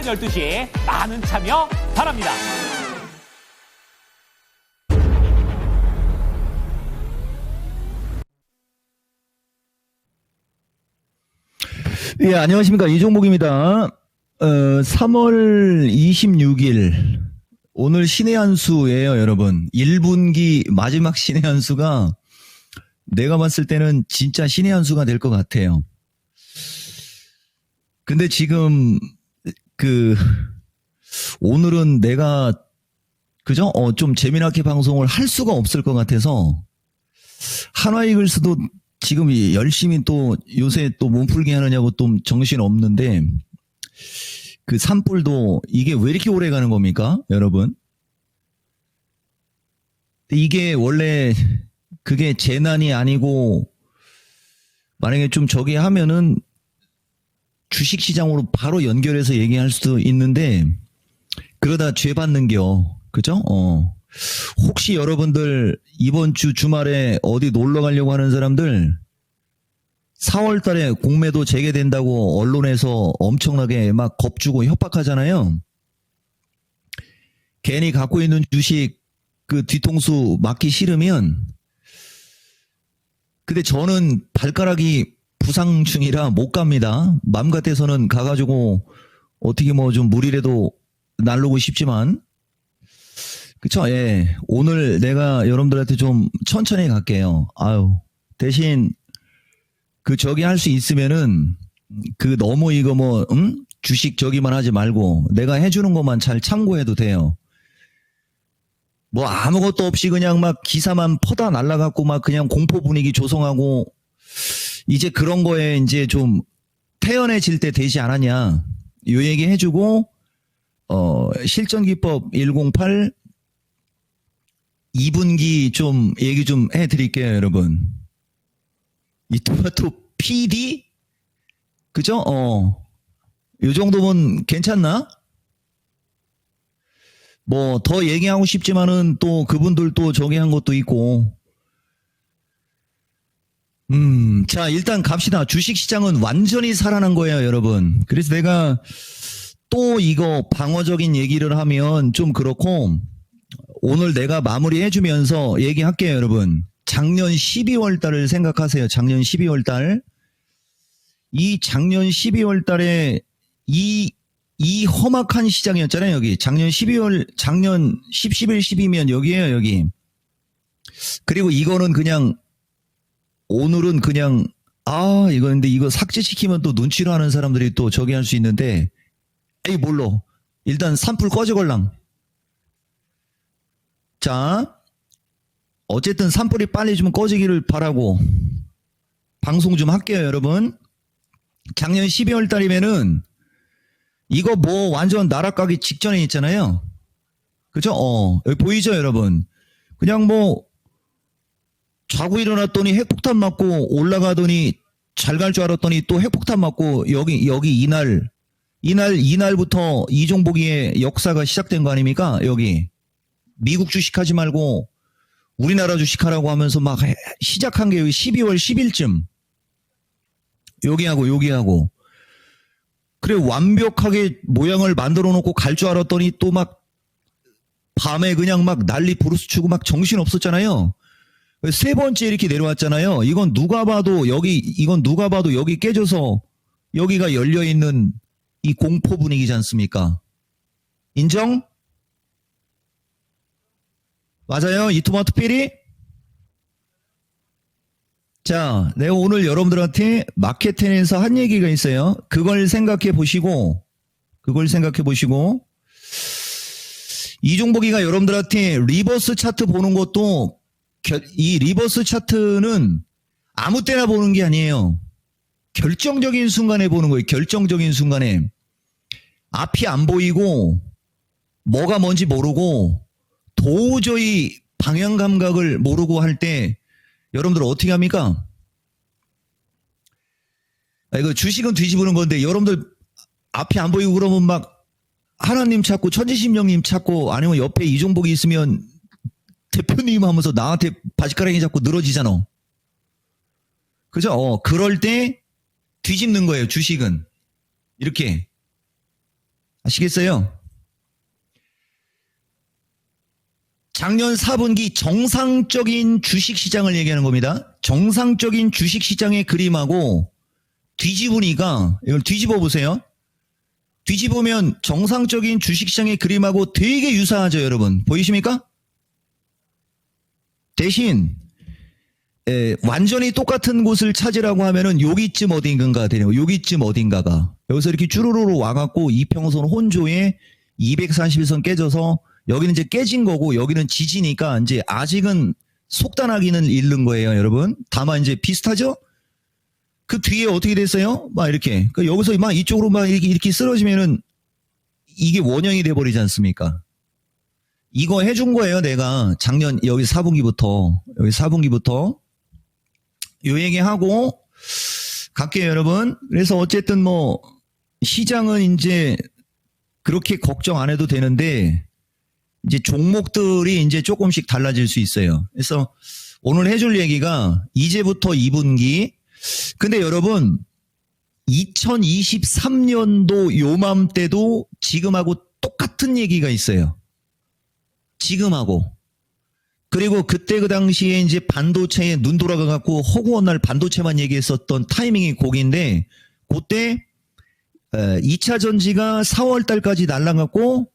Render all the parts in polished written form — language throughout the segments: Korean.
오전 12시 많은 참여 바랍니다. 예, 안녕하십니까. 이종복입니다. 3월 26일. 오늘 신의 한 수예요, 여러분. 1분기 마지막 신의 한 수가 내가 봤을 때는 진짜 신의 한 수가 될 것 같아요. 근데 지금, 오늘은 내가, 그죠? 좀 재미나게 방송을 할 수가 없을 것 같아서, 한화이글스도 지금 열심히 또 요새 또 몸풀기 하느냐고 또 정신 없는데, 그 산불도 이게 왜 이렇게 오래 가는 겁니까, 여러분? 이게 원래 그게 재난이 아니고, 만약에 좀 저기 하면은 주식시장으로 바로 연결해서 얘기할 수도 있는데, 그러다 죄 받는겨. 그죠? 혹시 여러분들 이번 주 주말에 어디 놀러 가려고 하는 사람들 4월 달에 공매도 재개된다고 언론에서 엄청나게 막 겁주고 협박하잖아요. 괜히 갖고 있는 주식 그 뒤통수 맞기 싫으면, 근데 저는 발가락이 부상중이라 못 갑니다. 맘 같아서는 가가지고 어떻게 뭐 좀 물이라도 날르고 싶지만, 그쵸? 예. 오늘 내가 여러분들한테 좀 천천히 갈게요. 아유. 대신, 저기 할 수 있으면은, 너무 이거 뭐, 주식 저기만 하지 말고, 내가 해주는 것만 잘 참고해도 돼요. 뭐 아무것도 없이 그냥 막 기사만 퍼다 날라갖고 막 그냥 공포 분위기 조성하고, 이제 그런 거에 이제 좀 태연해질 때 되지 않았냐. 요 얘기 해주고, 실전기법 108, 2분기 좀 얘기 좀 해드릴게요, 여러분. 이 토마토 PD? 그죠? 요 정도면 괜찮나? 뭐, 더 얘기하고 싶지만은 또 그분들 또 저기 한 것도 있고. 자, 일단 갑시다. 주식시장은 완전히 살아난 거예요, 여러분. 그래서 내가 또 이거 방어적인 얘기를 하면 좀 그렇고, 오늘 내가 마무리 해주면서 얘기할게요, 여러분. 작년 12월 달을 생각하세요. 작년 12월 달. 이 작년 12월 달에 이 험악한 시장이었잖아요, 여기. 작년 12월, 작년 10, 11, 12면 여기에요, 여기. 그리고 이거는 그냥, 오늘은 그냥, 이거 근데 이거 삭제시키면 또 눈치로 하는 사람들이 또 저기 할 수 있는데, 에이, 몰라. 일단 산불 꺼져걸랑. 자, 어쨌든 산불이 빨리 좀 꺼지기를 바라고 방송 좀 할게요, 여러분. 작년 12월 달이면은 이거 뭐 완전 나락가기 직전에 있잖아요. 그죠? 여기 보이죠, 여러분? 그냥 뭐 자고 일어났더니 핵폭탄 맞고 올라가더니 잘 갈 줄 알았더니 또 핵폭탄 맞고 여기 이날부터 이종복이의 역사가 시작된 거 아닙니까? 여기. 미국 주식하지 말고 우리나라 주식하라고 하면서 막 시작한 게 여기 12월 10일쯤. 여기하고. 그래, 완벽하게 모양을 만들어 놓고 갈 줄 알았더니 또 막 밤에 그냥 막 난리 부르스 치고 막 정신 없었잖아요. 세 번째 이렇게 내려왔잖아요. 이건 누가 봐도 여기 깨져서 여기가 열려있는 이 공포 분위기지 않습니까? 인정? 맞아요? 이 토마토 피리? 자, 내가 오늘 여러분들한테 마켓텐에서 한 얘기가 있어요. 그걸 생각해 보시고, 이종복이가 여러분들한테 리버스 차트 보는 것도, 이 리버스 차트는 아무 때나 보는 게 아니에요. 결정적인 순간에 보는 거예요. 결정적인 순간에. 앞이 안 보이고, 뭐가 뭔지 모르고, 도저히 방향 감각을 모르고 할 때 여러분들 어떻게 합니까? 이거 주식은 뒤집는 건데 여러분들 앞이 안 보이고 그러면 막 하나님 찾고 천지심령님 찾고 아니면 옆에 이종복이 있으면 대표님 하면서 나한테 바지가랑이 잡고 늘어지잖아. 그죠? 그럴 때 뒤집는 거예요, 주식은. 이렇게. 아시겠어요? 작년 4분기 정상적인 주식시장을 얘기하는 겁니다. 정상적인 주식시장의 그림하고 뒤집으니까 이걸 뒤집어 보세요. 뒤집으면 정상적인 주식시장의 그림하고 되게 유사하죠, 여러분. 보이십니까? 대신 완전히 똑같은 곳을 찾으라고 하면은 여기쯤 어딘가가 되네요. 여기쯤 어딘가가. 여기서 이렇게 쭈루루로 와갖고 이평선 혼조에 241선 깨져서 여기는 이제 깨진 거고 여기는 지지니까 이제 아직은 속단하기는 잃는 거예요, 여러분. 다만 이제 비슷하죠? 그 뒤에 어떻게 됐어요? 막 이렇게. 여기서 막 이쪽으로 막 이렇게 쓰러지면은 이게 원형이 돼버리지 않습니까? 이거 해준 거예요, 내가. 작년 여기 4분기부터. 여기 4분기부터. 요 얘기하고 갈게요, 여러분. 그래서 어쨌든 뭐 시장은 이제 그렇게 걱정 안 해도 되는데 이제 종목들이 이제 조금씩 달라질 수 있어요. 그래서 오늘 해줄 얘기가 이제부터 2분기. 근데 여러분 2023년도 요맘때도 지금하고 똑같은 얘기가 있어요. 지금하고. 그리고 그때 그 당시에 이제 반도체에 눈 돌아가 갖고 허구한 날 반도체만 얘기했었던 타이밍이 거기인데 그때 2차 전지가 4월 달까지 날아갔고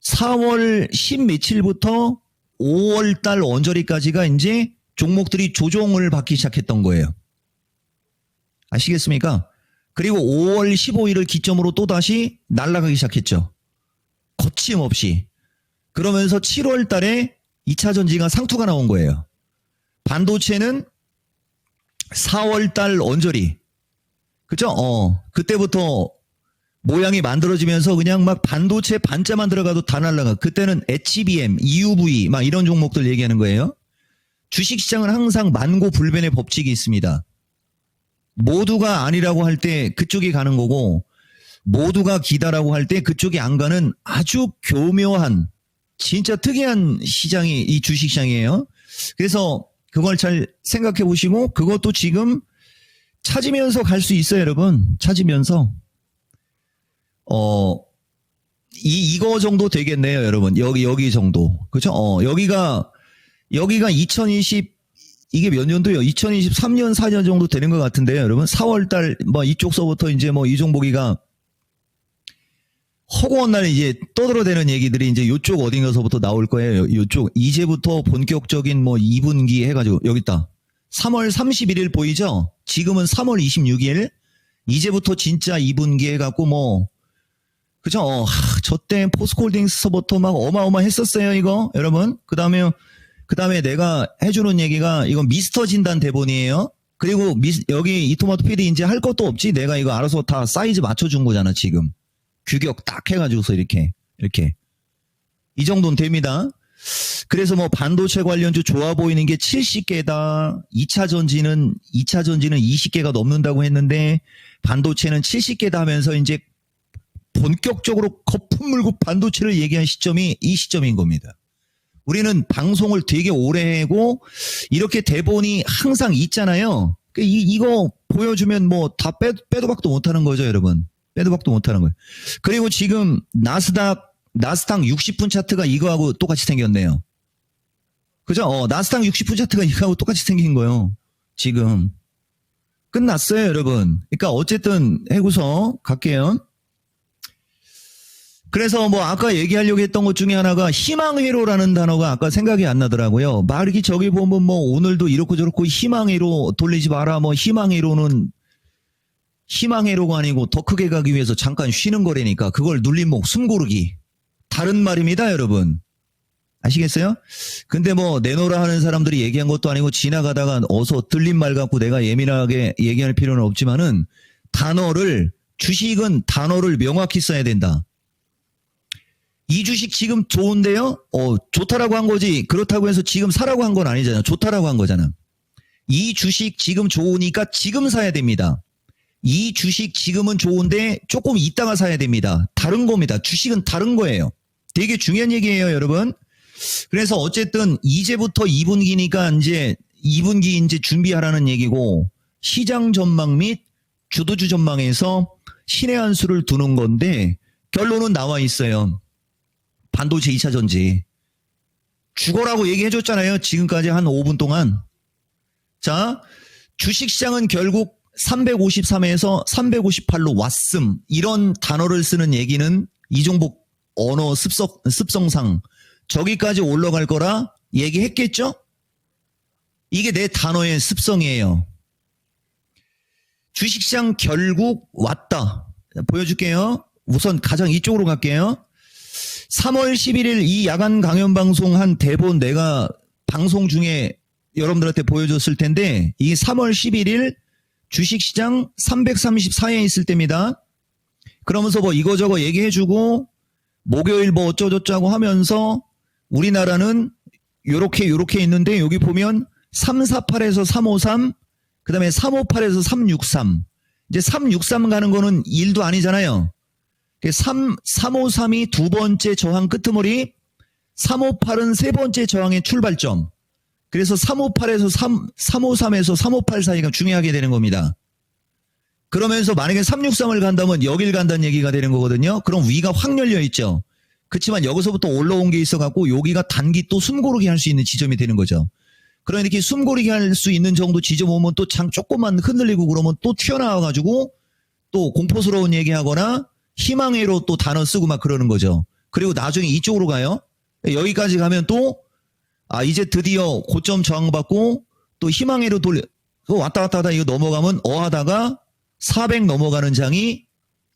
4월 10 며칠부터 5월 달 언저리까지가 이제 종목들이 조정을 받기 시작했던 거예요. 아시겠습니까? 그리고 5월 15일을 기점으로 또다시 날아가기 시작했죠. 거침없이. 그러면서 7월 달에 2차 전지가 상투가 나온 거예요. 반도체는 4월 달 언저리. 그죠? 그때부터 모양이 만들어지면서 그냥 막 반도체 반자만 들어가도 다 날라가. 그때는 HBM, EUV 막 이런 종목들 얘기하는 거예요. 주식시장은 항상 만고불변의 법칙이 있습니다. 모두가 아니라고 할 때 그쪽이 가는 거고 모두가 기다라고 할 때 그쪽이 안 가는 아주 교묘한 진짜 특이한 시장이 이 주식시장이에요. 그래서 그걸 잘 생각해 보시고 그것도 지금 찾으면서 갈 수 있어요, 여러분. 찾으면서. 이거 정도 되겠네요, 여러분. 여기 정도. 그죠? 여기가 2020, 이게 몇 년도요? 2023년, 4년 정도 되는 것 같은데요, 여러분. 4월달, 뭐, 이쪽서부터 이제 뭐, 이 종목이가 허구한 날 이제 떠들어대는 얘기들이 이제 요쪽 어딘가서부터 나올 거예요. 요쪽. 이제부터 본격적인 뭐, 2분기 해가지고, 여기 있다. 3월 31일 보이죠? 지금은 3월 26일. 이제부터 진짜 2분기 해갖고 뭐, 그죠? 저때 포스코홀딩스서부터 막 어마어마했었어요, 이거. 여러분. 그 다음에 내가 해주는 얘기가 이건 미스터 진단 대본이에요. 그리고 여기 이토마토 PD 이제 할 것도 없지. 내가 이거 알아서 다 사이즈 맞춰준 거잖아, 지금. 규격 딱 해가지고서 이렇게. 이 정도는 됩니다. 그래서 뭐 반도체 관련주 좋아 보이는 게 70개다. 2차 전지는 20개가 넘는다고 했는데 반도체는 70개다 하면서 이제 본격적으로 거품 물고 반도체를 얘기한 시점이 이 시점인 겁니다. 우리는 방송을 되게 오래 하고 이렇게 대본이 항상 있잖아요. 이거 보여주면 뭐 다 빼도 박도 못하는 거죠, 여러분. 빼도 박도 못하는 거예요. 그리고 지금 나스닥 60분 차트가 이거하고 똑같이 생겼네요. 그죠? 나스닥 60분 차트가 이거하고 똑같이 생긴 거예요. 지금. 끝났어요, 여러분. 그러니까 어쨌든 해고서 갈게요. 그래서 뭐 아까 얘기하려고 했던 것 중에 하나가 희망회로라는 단어가 아까 생각이 안 나더라고요. 말기 저기 보면 뭐 오늘도 이렇고 저렇고 희망회로 돌리지 마라. 뭐 희망회로가 아니고 더 크게 가기 위해서 잠깐 쉬는 거라니까 그걸 눌린 목 숨고르기. 다른 말입니다, 여러분. 아시겠어요? 근데 뭐 내놓으라 하는 사람들이 얘기한 것도 아니고 지나가다가 어서 들린 말 갖고 내가 예민하게 얘기할 필요는 없지만은 주식은 단어를 명확히 써야 된다. 이 주식 지금 좋은데요? 좋다라고 한 거지. 그렇다고 해서 지금 사라고 한 건 아니잖아. 좋다라고 한 거잖아. 이 주식 지금 좋으니까 지금 사야 됩니다. 이 주식 지금은 좋은데 조금 이따가 사야 됩니다. 다른 겁니다. 주식은 다른 거예요. 되게 중요한 얘기예요, 여러분. 그래서 어쨌든 이제부터 2분기니까 이제 2분기 이제 준비하라는 얘기고 시장 전망 및 주도주 전망에서 신의 한 수를 두는 건데 결론은 나와 있어요. 반도체 2차 전지. 죽어라고 얘기해줬잖아요. 지금까지 한 5분 동안. 자, 주식시장은 결국 353에서 358로 왔음. 이런 단어를 쓰는 얘기는 이종복 언어 습성상 저기까지 올라갈 거라 얘기했겠죠? 이게 내 단어의 습성이에요. 주식시장 결국 왔다. 보여줄게요. 우선 가장 이쪽으로 갈게요. 3월 11일 이 야간 강연 방송 한 대본 내가 방송 중에 여러분들한테 보여줬을 텐데 이게 3월 11일 주식시장 334에 있을 때입니다. 그러면서 뭐 이거저거 얘기해주고 목요일 뭐 어쩌고저쩌고 하면서 우리나라는 요렇게 있는데 여기 보면 348에서 353 그 다음에 358에서 363 이제 363 가는 거는 일도 아니잖아요. 353이 두 번째 저항 끄트머리 358은 세 번째 저항의 출발점. 그래서 358에서 353에서 358 사이가 중요하게 되는 겁니다. 그러면서 만약에 363을 간다면 여길 간다는 얘기가 되는 거거든요. 그럼 위가 확 열려 있죠. 그렇지만 여기서부터 올라온 게 있어갖고 여기가 단기 또 숨고르기 할 수 있는 지점이 되는 거죠. 그러니까 이렇게 숨고르기 할 수 있는 정도 지점 오면 또 장 조금만 흔들리고 그러면 또 튀어나와가지고 또 공포스러운 얘기하거나 희망회로 또 단어 쓰고 막 그러는 거죠. 그리고 나중에 이쪽으로 가요. 여기까지 가면 또 이제 드디어 고점 저항받고 또 희망회로 왔다 갔다 하다 이거 넘어가면 하다가 400 넘어가는 장이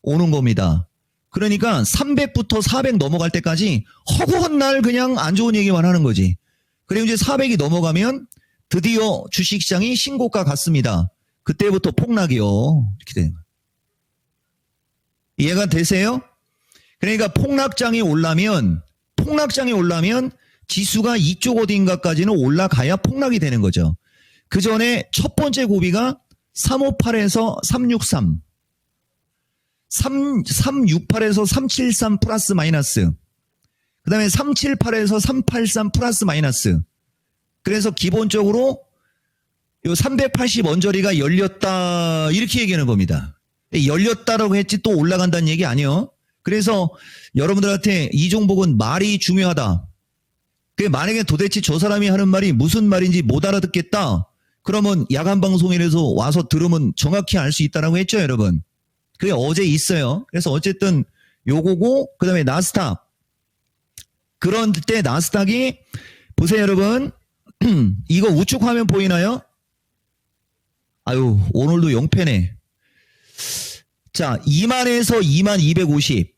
오는 겁니다. 그러니까 300부터 400 넘어갈 때까지 허구한 날 그냥 안 좋은 얘기만 하는 거지. 그리고 이제 400이 넘어가면 드디어 주식시장이 신고가 갔습니다. 그때부터 폭락이요. 이렇게 되는 거예요. 이해가 되세요? 그러니까 폭락장이 올라면 지수가 이쪽 어딘가까지는 올라가야 폭락이 되는 거죠. 그 전에 첫 번째 고비가 358에서 363, 368에서 373 플러스 마이너스, 그 다음에 378에서 383 플러스 마이너스. 그래서 기본적으로 요 380 언저리가 열렸다 이렇게 얘기하는 겁니다. 열렸다라고 했지 또 올라간다는 얘기 아니요. 그래서 여러분들한테 이종복은 말이 중요하다. 만약에 도대체 저 사람이 하는 말이 무슨 말인지 못 알아듣겠다. 그러면 야간 방송에서 와서 들으면 정확히 알 수 있다라고 했죠, 여러분. 그게 어제 있어요. 그래서 어쨌든 요거고 그다음에 나스닥. 그런 때 나스닥이 보세요, 여러분. 이거 우측 화면 보이나요? 아유, 오늘도 0패네. 자, 2만에서 2만250.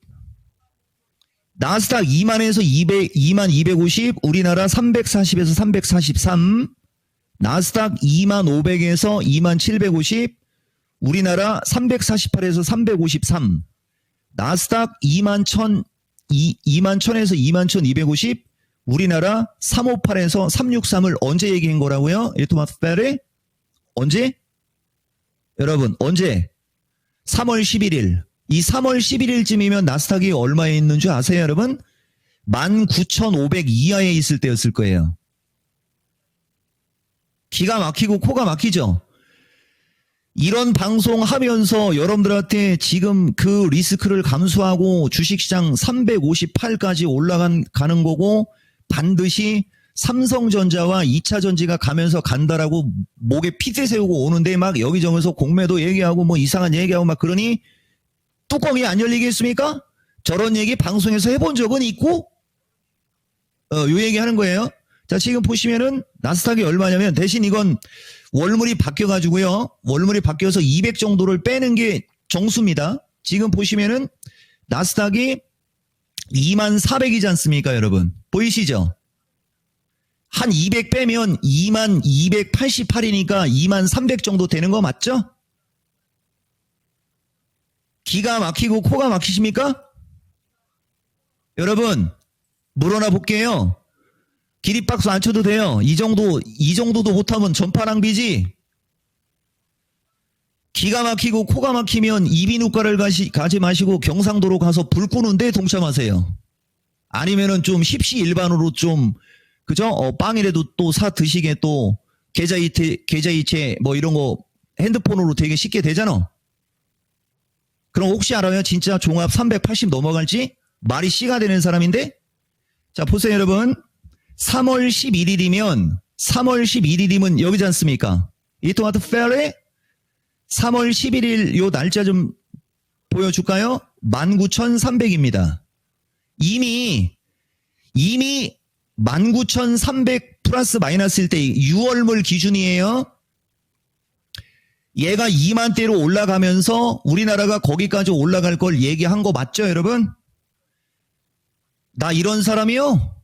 나스닥 2만에서 2만250, 우리나라 340에서 343. 나스닥 2만500에서 2만750, 우리나라 348에서 353. 나스닥 2만1000에서 2만1250, 우리나라 358에서 363을 언제 얘기한 거라고요? 일토마스페레? 언제? 여러분, 언제? 3월 11일. 이 3월 11일쯤이면 나스닥이 얼마에 있는 줄 아세요, 여러분? 19,500 이하에 있을 때였을 거예요. 기가 막히고 코가 막히죠? 이런 방송 하면서 여러분들한테 지금 그 리스크를 감수하고 주식시장 358까지 가는 거고 반드시 삼성전자와 2차 전지가 가면서 간다라고 목에 핏대 세우고 오는데 막 여기저기서 공매도 얘기하고 뭐 이상한 얘기하고 막 그러니 뚜껑이 안 열리겠습니까? 저런 얘기 방송에서 해본 적은 있고 요 얘기 하는 거예요. 자, 지금 보시면은 나스닥이 얼마냐면 대신 이건 월물이 바뀌어가지고요. 월물이 바뀌어서 200 정도를 빼는 게 정수입니다. 지금 보시면은 나스닥이 2400이지 않습니까, 여러분? 보이시죠? 한 200 빼면 2288이니까 2300 정도 되는 거 맞죠? 기가 막히고 코가 막히십니까? 여러분, 물어나 볼게요. 기립박수 안 쳐도 돼요. 이 정도도 못하면 전파 낭비지. 기가 막히고 코가 막히면 이비인후과를 가지 마시고 경상도로 가서 불 끄는데 동참하세요. 아니면은 좀 십시일반으로 좀 그죠? 빵이라도 또 사 드시게 또 계좌이체 뭐 이런 거 핸드폰으로 되게 쉽게 되잖아. 그럼 혹시 알아요? 진짜 종합 380 넘어갈지? 말이 C가 되는 사람인데? 자, 보세요, 여러분. 3월 11일이면 여기지 않습니까? It was fairly 3월 11일 요 날짜 좀 보여줄까요? 19,300입니다. 이미 19,300 플러스 마이너스일 때 6월물 기준이에요. 얘가 2만대로 올라가면서 우리나라가 거기까지 올라갈 걸 얘기한 거 맞죠, 여러분? 나 이런 사람이요?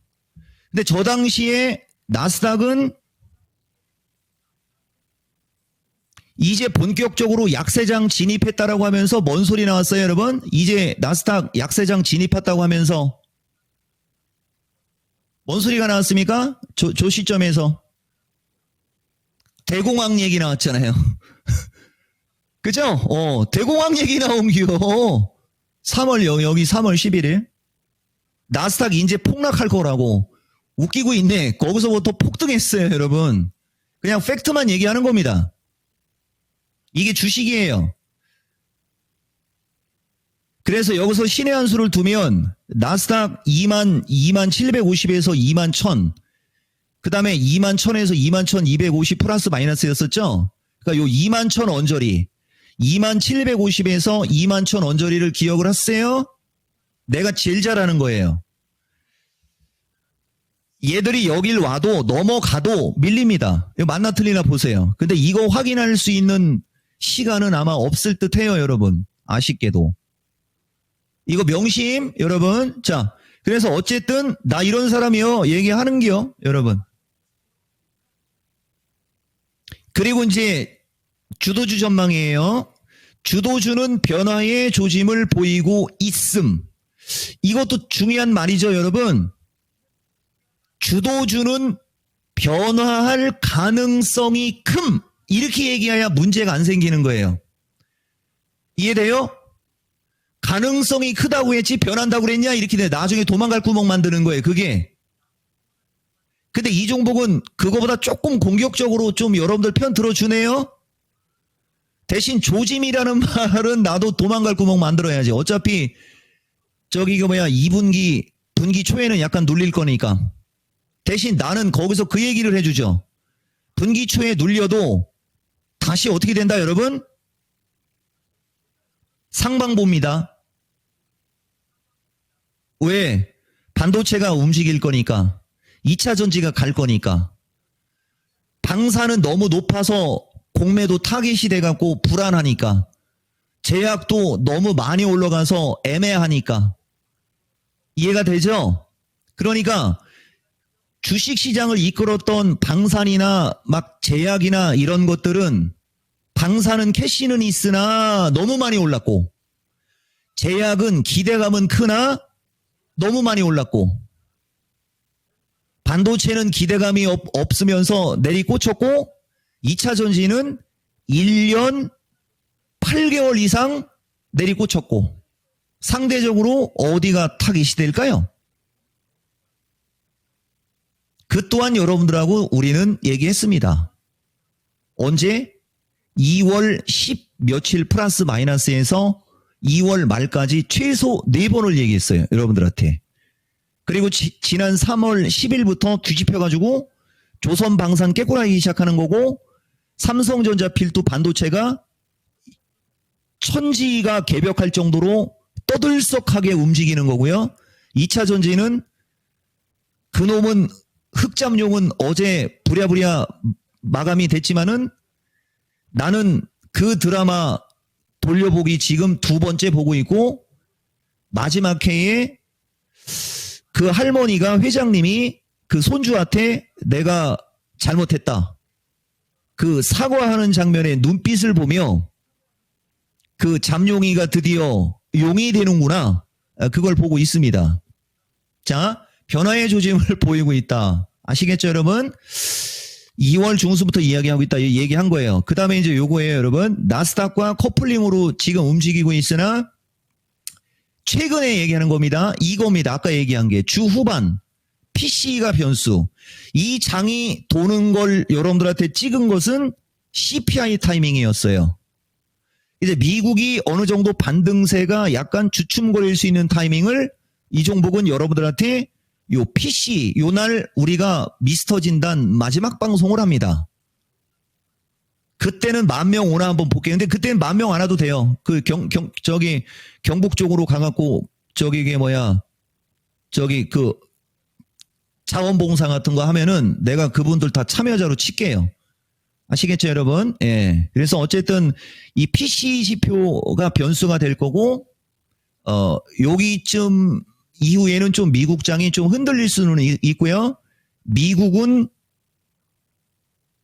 근데 저 당시에 나스닥은 이제 본격적으로 약세장 진입했다라고 하면서 뭔 소리 나왔어요, 여러분? 이제 나스닥 약세장 진입했다고 하면서 뭔 소리가 나왔습니까? 저 시점에서 대공황 얘기 나왔잖아요. 그죠? 대공황 얘기 나온기요. 3월 여기 3월 11일 나스닥 이제 폭락할 거라고 웃기고 있네. 거기서부터 폭등했어요, 여러분. 그냥 팩트만 얘기하는 겁니다. 이게 주식이에요. 그래서 여기서 신의 한 수를 두면 나스닥 2만750에서 2만 1000, 그 다음에 2만 1000에서 2만 1250 플러스 마이너스였었죠. 그러니까 요 2만 1000 언저리, 2만 750에서 2만 1000 언저리를 기억을 하세요. 내가 제일 잘하는 거예요. 얘들이 여길 와도 넘어가도 밀립니다. 이거 맞나 틀리나 보세요. 근데 이거 확인할 수 있는 시간은 아마 없을 듯 해요, 여러분. 아쉽게도. 이거 명심, 여러분. 자, 그래서 어쨌든 나 이런 사람이요 얘기하는겨, 여러분. 그리고 이제 주도주 전망이에요. 주도주는 변화의 조짐을 보이고 있음. 이것도 중요한 말이죠, 여러분. 주도주는 변화할 가능성이 큼. 이렇게 얘기해야 문제가 안 생기는 거예요. 이해돼요? 가능성이 크다고 했지 변한다고 그랬냐? 이렇게 돼. 나중에 도망갈 구멍 만드는 거예요, 그게. 근데 이 종목은 그거보다 조금 공격적으로 좀 여러분들 편 들어주네요? 대신 조짐이라는 말은 나도 도망갈 구멍 만들어야지. 어차피 저기 2분기, 분기 초에는 약간 눌릴 거니까. 대신 나는 거기서 그 얘기를 해주죠. 분기 초에 눌려도 다시 어떻게 된다, 여러분? 상방보입니다. 왜? 반도체가 움직일 거니까. 2차 전지가 갈 거니까. 방사는 너무 높아서 공매도 타깃이 돼갖고 불안하니까. 제약도 너무 많이 올라가서 애매하니까. 이해가 되죠? 그러니까 주식시장을 이끌었던 방산이나 막 제약이나 이런 것들은 방산은 캐시는 있으나 너무 많이 올랐고, 제약은 기대감은 크나 너무 많이 올랐고, 반도체는 기대감이 없으면서 내리꽂혔고, 2차 전지는 1년 8개월 이상 내리꽂혔고, 상대적으로 어디가 타깃이 될까요? 그 또한 여러분들하고 우리는 얘기했습니다. 언제? 2월 10 며칠 플러스 마이너스에서 2월 말까지 최소 4번을 얘기했어요, 여러분들한테. 그리고 지난 3월 10일부터 뒤집혀가지고 조선방산 깨꼬라기 시작하는 거고, 삼성전자 필두 반도체가 천지가 개벽할 정도로 떠들썩하게 움직이는 거고요. 2차 전지는 그놈은 흑잠용은 어제 부랴부랴 마감이 됐지만은 나는 그 드라마 돌려보기 지금 2번째 보고 있고, 마지막 회에 그 할머니가 회장님이 그 손주한테 내가 잘못했다, 그 사과하는 장면의 눈빛을 보며 그 잠룡이가 드디어 용이 되는구나, 그걸 보고 있습니다. 자, 변화의 조짐을 보이고 있다. 아시겠죠, 여러분? 2월 중순부터 이야기하고 있다, 얘기한 거예요. 그 다음에 이제 요거예요, 여러분. 나스닥과 커플링으로 지금 움직이고 있으나 최근에 얘기하는 겁니다. 이겁니다. 아까 얘기한 게 주 후반 PC가 변수. 이 장이 도는 걸 여러분들한테 찍은 것은 CPI 타이밍이었어요. 이제 미국이 어느 정도 반등세가 약간 주춤거릴 수 있는 타이밍을 이종복은 여러분들한테 요 PC 요날 우리가 미스터 진단 마지막 방송을 합니다. 그때는 10,000명 오나 한번 볼게요. 근데 그때는 10,000명 안 와도 돼요. 그 저기 경북 쪽으로 가갖고 그 자원봉사 같은 거 하면은 내가 그분들 다 참여자로 칠게요. 아시겠죠, 여러분? 예. 그래서 어쨌든 이 PC 지표가 변수가 될 거고, 여기쯤 이후에는 좀 미국장이 좀 흔들릴 수는 있고요. 미국은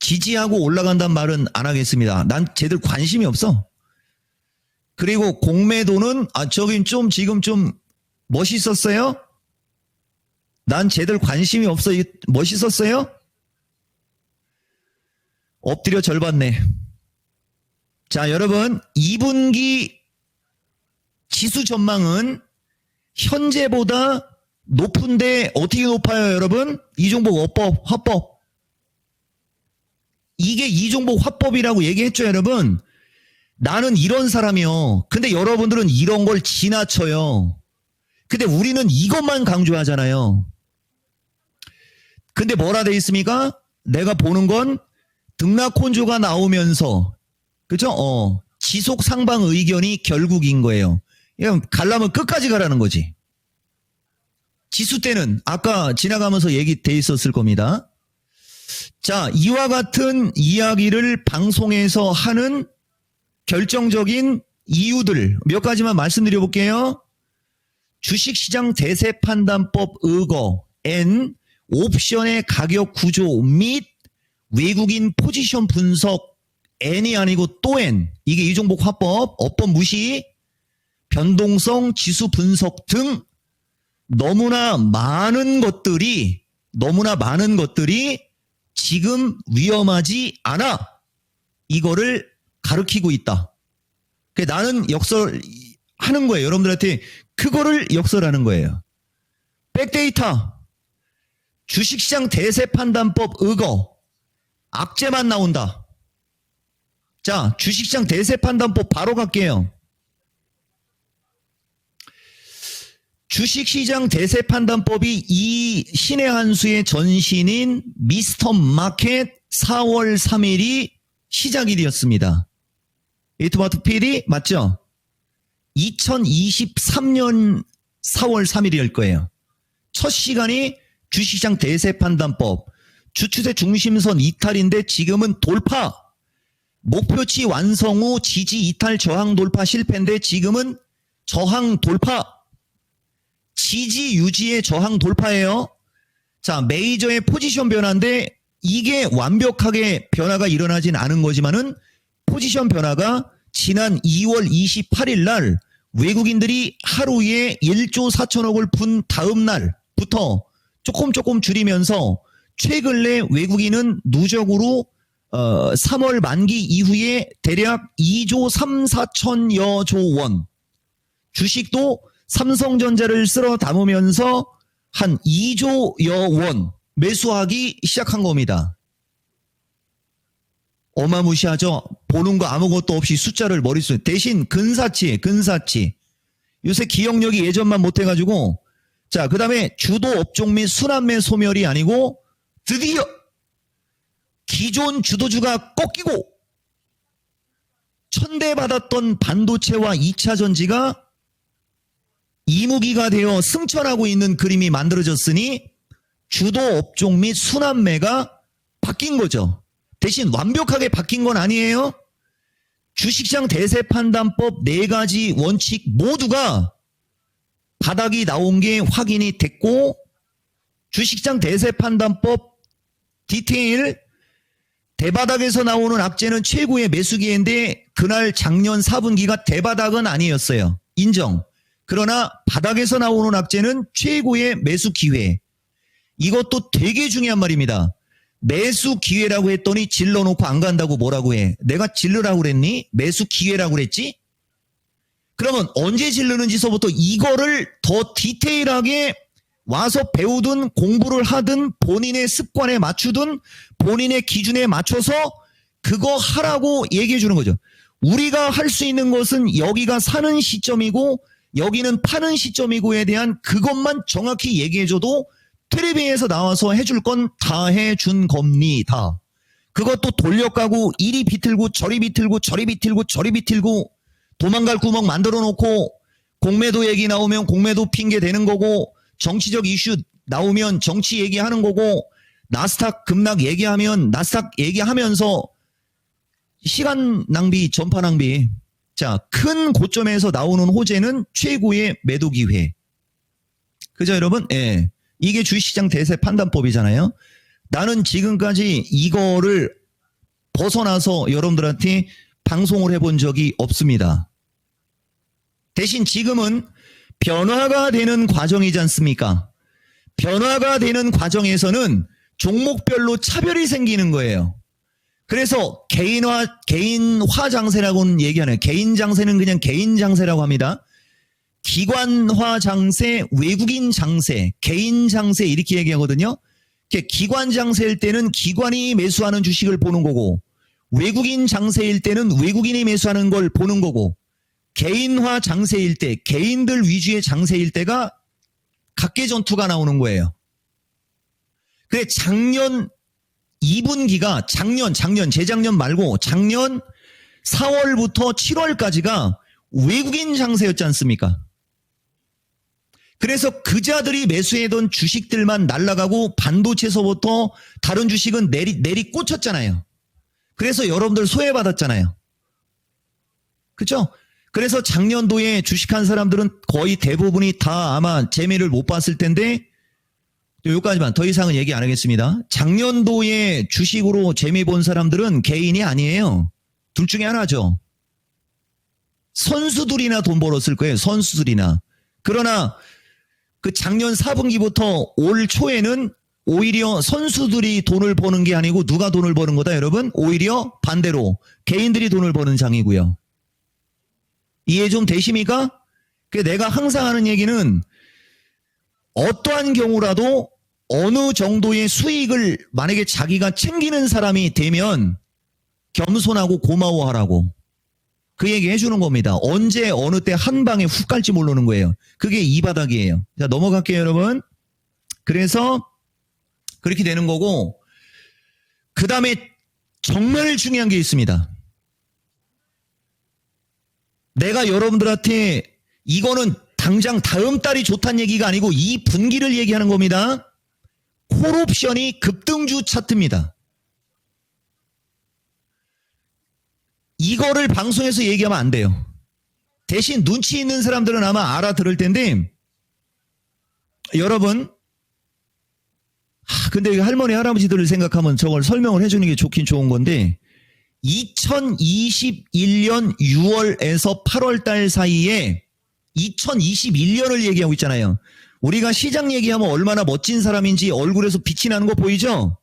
지지하고 올라간다는 말은 안 하겠습니다. 난 쟤들 관심이 없어. 그리고 공매도는 저긴 좀 지금 좀 멋있었어요? 난 쟤들 관심이 없어. 멋있었어요? 엎드려 절받네. 자, 여러분 2분기 지수 전망은 현재보다 높은데 어떻게 높아요, 여러분? 이종복 화법. 이게 이종복 화법이라고 얘기했죠, 여러분? 나는 이런 사람이요. 근데 여러분들은 이런 걸 지나쳐요. 근데 우리는 이것만 강조하잖아요. 근데 뭐라 돼 있습니까? 내가 보는 건 등락혼조가 나오면서, 그죠? 지속 상방 의견이 결국인 거예요. 그냥 가려면 끝까지 가라는 거지. 지수 때는 아까 지나가면서 얘기돼 있었을 겁니다. 자, 이와 같은 이야기를 방송에서 하는 결정적인 이유들 몇 가지만 말씀드려 볼게요. 주식시장 대세판단법 의거 N 옵션의 가격 구조 및 외국인 포지션 분석 N이 아니고 또 N, 이게 이종복 화법, 어법 무시, 변동성 지수 분석 등 너무나 많은 것들이 지금 위험하지 않아. 이거를 가르치고 있다. 나는 역설하는 거예요. 여러분들한테 그거를 역설하는 거예요. 백데이터, 주식시장 대세판단법 의거, 악재만 나온다. 자, 주식시장 대세판단법 바로 갈게요. 주식시장 대세판단법이 이 신의 한 수의 전신인 미스터 마켓 4월 3일이 시작이 되었습니다. 이토마토 PD 맞죠? 2023년 4월 3일일 거예요. 첫 시간이 주식시장 대세판단법, 주추세 중심선 이탈인데 지금은 돌파, 목표치 완성 후 지지 이탈 저항 돌파 실패인데 지금은 저항 돌파, 지지 유지의 저항 돌파예요. 자, 메이저의 포지션 변화인데 이게 완벽하게 변화가 일어나진 않은 거지만은 포지션 변화가 지난 2월 28일 날 외국인들이 하루에 1조 4천억을 푼 다음 날부터 조금 줄이면서 최근에 외국인은 누적으로 3월 만기 이후에 대략 2조 3, 4천여 조 원, 주식도 삼성전자를 쓸어 담으면서 한 2조여 원 매수하기 시작한 겁니다. 어마무시하죠? 보는 거 아무것도 없이 숫자를 머릿속에. 대신 근사치. 요새 기억력이 예전만 못해가지고. 자, 그 다음에 주도 업종 및 순환매 소멸이 아니고 드디어 기존 주도주가 꺾이고 천대받았던 반도체와 2차 전지가 이무기가 되어 승천하고 있는 그림이 만들어졌으니 주도 업종 및 순환매가 바뀐 거죠. 대신 완벽하게 바뀐 건 아니에요. 주식시장 대세판단법 4가지 원칙 모두가 바닥이 나온 게 확인이 됐고, 주식시장 대세판단법 디테일, 대바닥에서 나오는 악재는 최고의 매수 기회인데 그날 작년 4분기가 대바닥은 아니었어요. 인정. 그러나 바닥에서 나오는 악재는 최고의 매수 기회. 이것도 되게 중요한 말입니다. 매수 기회라고 했더니 질러놓고 안 간다고 뭐라고 해. 내가 질르라고 그랬니? 매수 기회라고 그랬지? 그러면 언제 질르는지서부터 이거를 더 디테일하게 와서 배우든 공부를 하든 본인의 습관에 맞추든 본인의 기준에 맞춰서 그거 하라고 얘기해 주는 거죠. 우리가 할 수 있는 것은 여기가 사는 시점이고 여기는 파는 시점이고에 대한 그것만 정확히 얘기해줘도 텔레비에서 나와서 해줄 건 다 해준 겁니다. 그것도 돌려가고 이리 비틀고 저리 비틀고 저리 비틀고 저리 비틀고 도망갈 구멍 만들어 놓고 공매도 얘기 나오면 공매도 핑계 대는 거고 정치적 이슈 나오면 정치 얘기하는 거고 나스닥 급락 얘기하면 나스닥 얘기하면서 시간 낭비, 전파 낭비. 자, 큰 고점에서 나오는 호재는 최고의 매도 기회. 그죠, 여러분? 예. 이게 주식시장 대세 판단법이잖아요. 나는 지금까지 이거를 벗어나서 여러분들한테 방송을 해본 적이 없습니다. 대신 지금은 변화가 되는 과정이지 않습니까? 변화가 되는 과정에서는 종목별로 차별이 생기는 거예요. 그래서 개인화 장세라고는 얘기하네요. 개인 장세는 그냥 개인 장세라고 합니다. 기관화 장세, 외국인 장세, 개인 장세 이렇게 얘기하거든요. 기관 장세일 때는 기관이 매수하는 주식을 보는 거고 외국인 장세일 때는 외국인이 매수하는 걸 보는 거고 개인화 장세일 때, 개인들 위주의 장세일 때가 각계 전투가 나오는 거예요. 그래 작년 2분기가 재작년 말고 작년 4월부터 7월까지가 외국인 장세였지 않습니까? 그래서 그자들이 매수해던 주식들만 날아가고 반도체에서부터 다른 주식은 내리 꽂혔잖아요. 그래서 여러분들 소외받았잖아요. 그렇죠? 그래서 작년도에 주식한 사람들은 거의 대부분이 다 아마 재미를 못 봤을 텐데 여기까지만 더 이상은 얘기 안 하겠습니다. 작년도에 주식으로 재미 본 사람들은 개인이 아니에요. 둘 중에 하나죠. 선수들이나 돈 벌었을 거예요. 선수들이나. 그러나 그 작년 4분기부터 올 초에는 오히려 선수들이 돈을 버는 게 아니고 누가 돈을 버는 거다 여러분? 오히려 반대로 개인들이 돈을 버는 장이고요. 이해 좀 되십니까? 내가 항상 하는 얘기는 어떠한 경우라도 어느 정도의 수익을 만약에 자기가 챙기는 사람이 되면 겸손하고 고마워하라고 그 얘기 해주는 겁니다. 언제 어느 때 한 방에 훅 갈지 모르는 거예요. 그게 이 바닥이에요. 자, 넘어갈게요 여러분. 그래서 그렇게 되는 거고 그 다음에 정말 중요한 게 있습니다. 내가 여러분들한테 이거는 당장 다음 달이 좋다는 얘기가 아니고 이 분기를 얘기하는 겁니다. 콜옵션이 급등주 차트입니다. 이거를 방송에서 얘기하면 안 돼요. 대신 눈치 있는 사람들은 아마 알아들을 텐데 여러분 근데 할머니 할아버지들을 생각하면 저걸 설명을 해주는 게 좋긴 좋은 건데 2021년 6월에서 8월 달 사이에 2021년을 얘기하고 있잖아요. 우리가 시장 얘기하면 얼마나 멋진 사람인지 얼굴에서 빛이 나는 거 보이죠?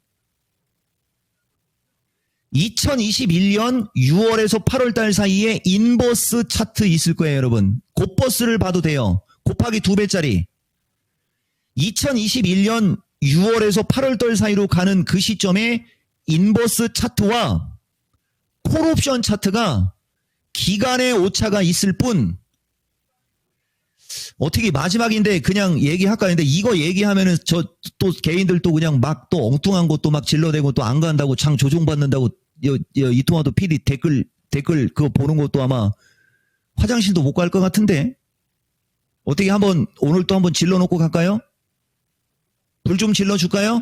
2021년 6월에서 8월 달 사이에 인버스 차트 있을 거예요, 여러분. 곱버스를 봐도 돼요. 곱하기 2배짜리. 2021년 6월에서 8월 달 사이로 가는 그 시점에 인버스 차트와 콜옵션 차트가 기간의 오차가 있을 뿐 어떻게 마지막인데 그냥 얘기할까 했는데 이거 얘기하면은 저 또 개인들 또 그냥 막 또 엉뚱한 것도 막 질러대고 또 안 간다고 장 조종받는다고 이통화도 PD 댓글 그거 보는 것도 아마 화장실도 못 갈 것 같은데 어떻게 한번 오늘 또 한번 질러놓고 갈까요? 불 좀 질러줄까요?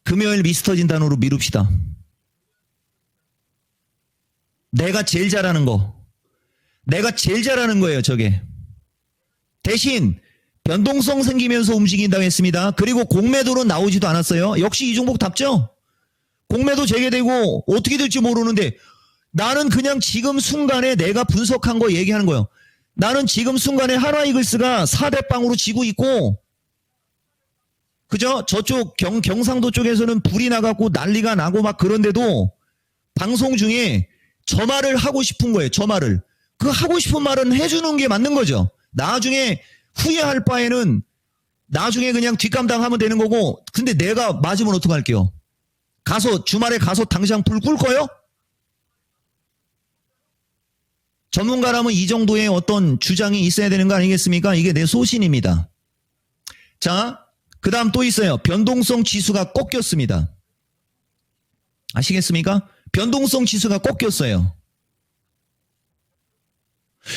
금요일 미스터 진단으로 미룹시다. 내가 제일 잘하는 거. 내가 제일 잘하는 거예요, 저게. 대신 변동성 생기면서 움직인다고 했습니다. 그리고 공매도는 나오지도 않았어요. 역시 이종복 답죠? 공매도 재개되고 어떻게 될지 모르는데 나는 그냥 지금 순간에 내가 분석한 거 얘기하는 거예요. 나는 지금 순간에 한화이글스가 4대 0으로 지고 있고 그죠? 저쪽 경상도 쪽에서는 불이 나갖고 난리가 나고 막 그런데도 방송 중에 저 말을 하고 싶은 거예요. 저 말을. 그 하고 싶은 말은 해주는 게 맞는 거죠. 나중에 후회할 바에는 나중에 그냥 뒷감당하면 되는 거고, 근데 내가 맞으면 어떡할게요? 주말에 가서 당장 불 끌 거요? 전문가라면 이 정도의 어떤 주장이 있어야 되는 거 아니겠습니까? 이게 내 소신입니다. 자, 그 다음 또 있어요. 변동성 지수가 꺾였습니다. 아시겠습니까? 변동성 지수가 꺾였어요.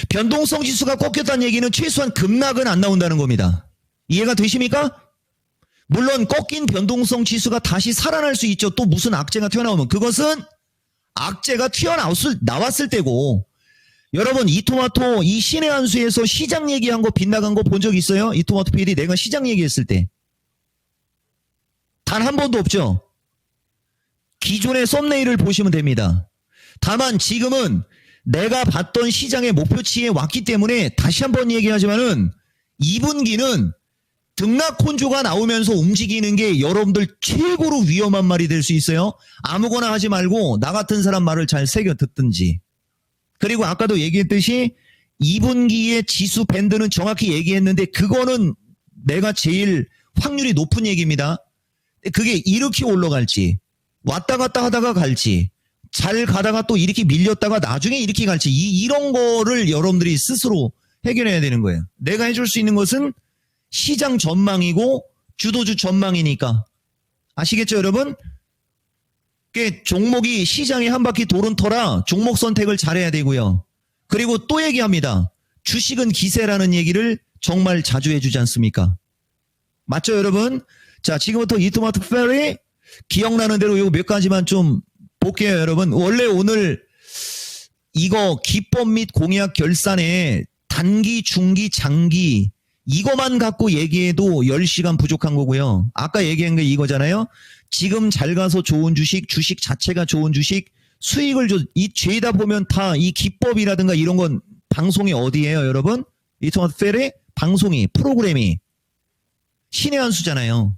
변동성 지수가 꺾였다는 얘기는 최소한 급락은 안 나온다는 겁니다. 이해가 되십니까? 물론 꺾인 변동성 지수가 다시 살아날 수 있죠. 또 무슨 악재가 튀어나오면. 그것은 악재가 튀어나왔을 때고, 여러분 이토마토 이 신의 한 수에서 시장 얘기한 거 빗나간 거 본 적 있어요? 이토마토 PD 내가 시장 얘기했을 때. 단 한 번도 없죠. 기존의 썸네일을 보시면 됩니다. 다만 지금은 내가 봤던 시장의 목표치에 왔기 때문에 다시 한번 얘기하지만은 2분기는 등락 혼조가 나오면서 움직이는 게 여러분들 최고로 위험한 말이 될 수 있어요. 아무거나 하지 말고 나 같은 사람 말을 잘 새겨 듣든지. 그리고 아까도 얘기했듯이 2분기의 지수 밴드는 정확히 얘기했는데 그거는 내가 제일 확률이 높은 얘기입니다. 그게 이렇게 올라갈지 왔다 갔다 하다가 갈지 잘 가다가 또 이렇게 밀렸다가 나중에 이렇게 갈지 이런 거를 여러분들이 스스로 해결해야 되는 거예요. 내가 해줄 수 있는 것은 시장 전망이고 주도주 전망이니까. 아시겠죠 여러분? 종목이 시장에 한 바퀴 도는 터라 종목 선택을 잘해야 되고요. 그리고 또 얘기합니다. 주식은 기세라는 얘기를 정말 자주 해주지 않습니까? 맞죠 여러분? 자, 지금부터 이토마토 페리 기억나는 대로 이거 몇 가지만 좀 볼게요 여러분. 원래 오늘 이거 기법 및 공약 결산에 단기, 중기, 장기 이거만 갖고 얘기해도 10시간 부족한 거고요. 아까 얘기한 게 이거잖아요. 지금 잘 가서 좋은 주식 자체가 좋은 주식, 수익을 이 죄다 보면 다 이 기법이라든가 이런 건 방송이 어디예요 여러분? 이토마토 페리 방송이, 프로그램이 신의 한 수잖아요.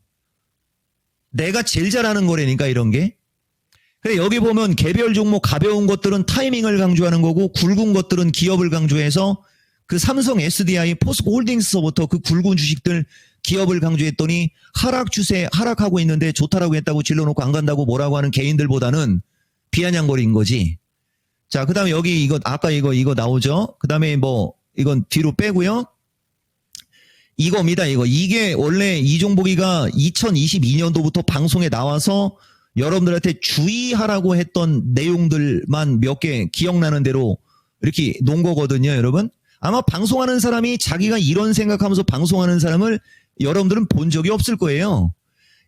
내가 제일 잘하는 거라니까 이런 게. 그래 여기 보면 개별 종목 가벼운 것들은 타이밍을 강조하는 거고 굵은 것들은 기업을 강조해서 그 삼성 SDI 포스코 홀딩스서부터 그 굵은 주식들 기업을 강조했더니 하락 추세 하락하고 있는데 좋다라고 했다고 질러놓고 안 간다고 뭐라고 하는 개인들보다는 비아냥거린 거지. 자, 그 다음에 여기 이거 아까 이거 나오죠. 그 다음에 뭐 이건 뒤로 빼고요. 이겁니다. 이게 원래 이종복이가 2022년도부터 방송에 나와서 여러분들한테 주의하라고 했던 내용들만 몇 개 기억나는 대로 이렇게 놓은 거거든요, 여러분. 아마 방송하는 사람이 자기가 이런 생각하면서 방송하는 사람을 여러분들은 본 적이 없을 거예요.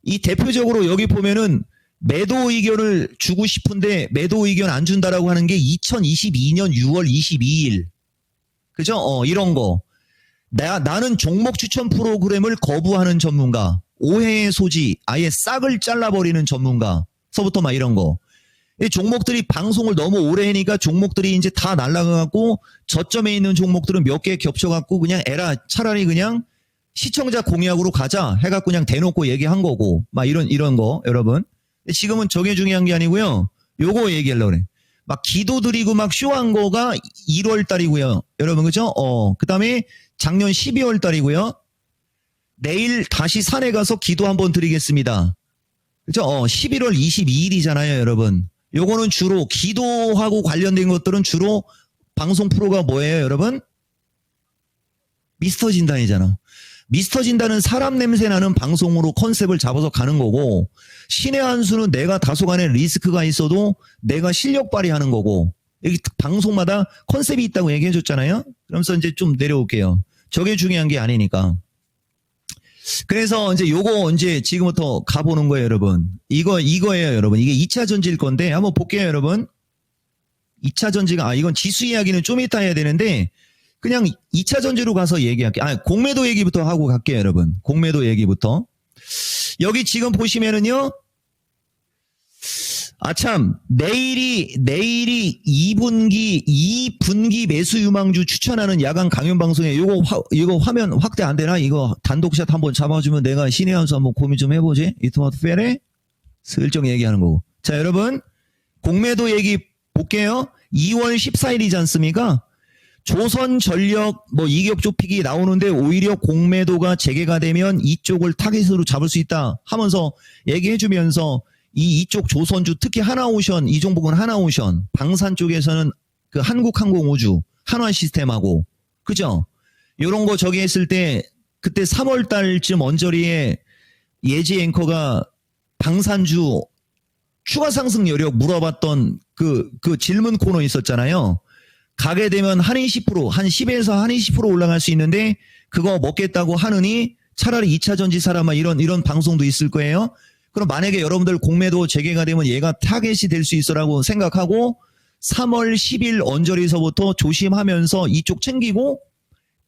이 대표적으로 여기 보면은 매도 의견을 주고 싶은데 매도 의견 안 준다라고 하는 게 2022년 6월 22일. 그죠? 이런 거. 나는 종목 추천 프로그램을 거부하는 전문가, 오해의 소지, 아예 싹을 잘라버리는 전문가서부터 막 이런 거. 이 종목들이 방송을 너무 오래 하니까 종목들이 이제 다 날아가갖고 저점에 있는 종목들은 몇 개 겹쳐갖고 그냥 차라리 그냥 시청자 공약으로 가자 해갖고 그냥 대놓고 얘기한 거고 막 이런 거 여러분. 지금은 저게 중요한 게 아니고요. 요거 얘기하려고 그래. 막 기도 드리고 막 쇼한 거가 1월 달이고요. 여러분 그죠? 그 다음에 작년 12월 달이고요. 내일 다시 산에 가서 기도 한번 드리겠습니다. 그죠? 11월 22일이잖아요, 여러분. 요거는 주로 기도하고 관련된 것들은 주로 방송 프로가 뭐예요, 여러분? 미스터 진단이잖아. 미스터 진단은 사람 냄새 나는 방송으로 컨셉을 잡아서 가는 거고, 신의 한 수는 내가 다소간의 리스크가 있어도 내가 실력 발휘하는 거고, 여기 방송마다 컨셉이 있다고 얘기해 줬잖아요? 그러면서 이제 좀 내려올게요. 저게 중요한 게 아니니까. 그래서 이제 요거 이제 지금부터 가보는 거예요, 여러분. 이거예요, 여러분. 이게 2차 전지일 건데, 한번 볼게요, 여러분. 2차 전지가, 이건 지수 이야기는 좀 이따 해야 되는데, 그냥 2차 전지로 가서 얘기할게요. 공매도 얘기부터 하고 갈게요, 여러분. 공매도 얘기부터. 여기 지금 보시면은요, 내일이 2분기 매수 유망주 추천하는 야간 강연 방송에 이거 화면 확대 안 되나? 이거 단독샷 한번 잡아주면 내가 신의 한 수 한번 고민 좀 해보지? 이토마토 페레? 슬쩍 얘기하는 거고. 자, 여러분. 공매도 얘기 볼게요. 2월 14일이지 않습니까? 조선전력 뭐 이격 좁히기 나오는데 오히려 공매도가 재개가 되면 이쪽을 타깃으로 잡을 수 있다 하면서 얘기해주면서 이쪽 조선주 특히 하나오션 이종복은 하나오션 방산 쪽에서는 그 한국항공우주 한화시스템하고 그죠? 요런 거 저기 했을 때 그때 3월 달쯤 언저리에 예지 앵커가 방산주 추가 상승 여력 물어봤던 그 질문 코너 있었잖아요. 가게 되면 한 20%, 한 10에서 한 20% 올라갈 수 있는데 그거 먹겠다고 하느니 차라리 2차 전지 사람아 이런 방송도 있을 거예요. 그럼 만약에 여러분들 공매도 재개가 되면 얘가 타겟이 될 수 있어라고 생각하고 3월 10일 언저리서부터 조심하면서 이쪽 챙기고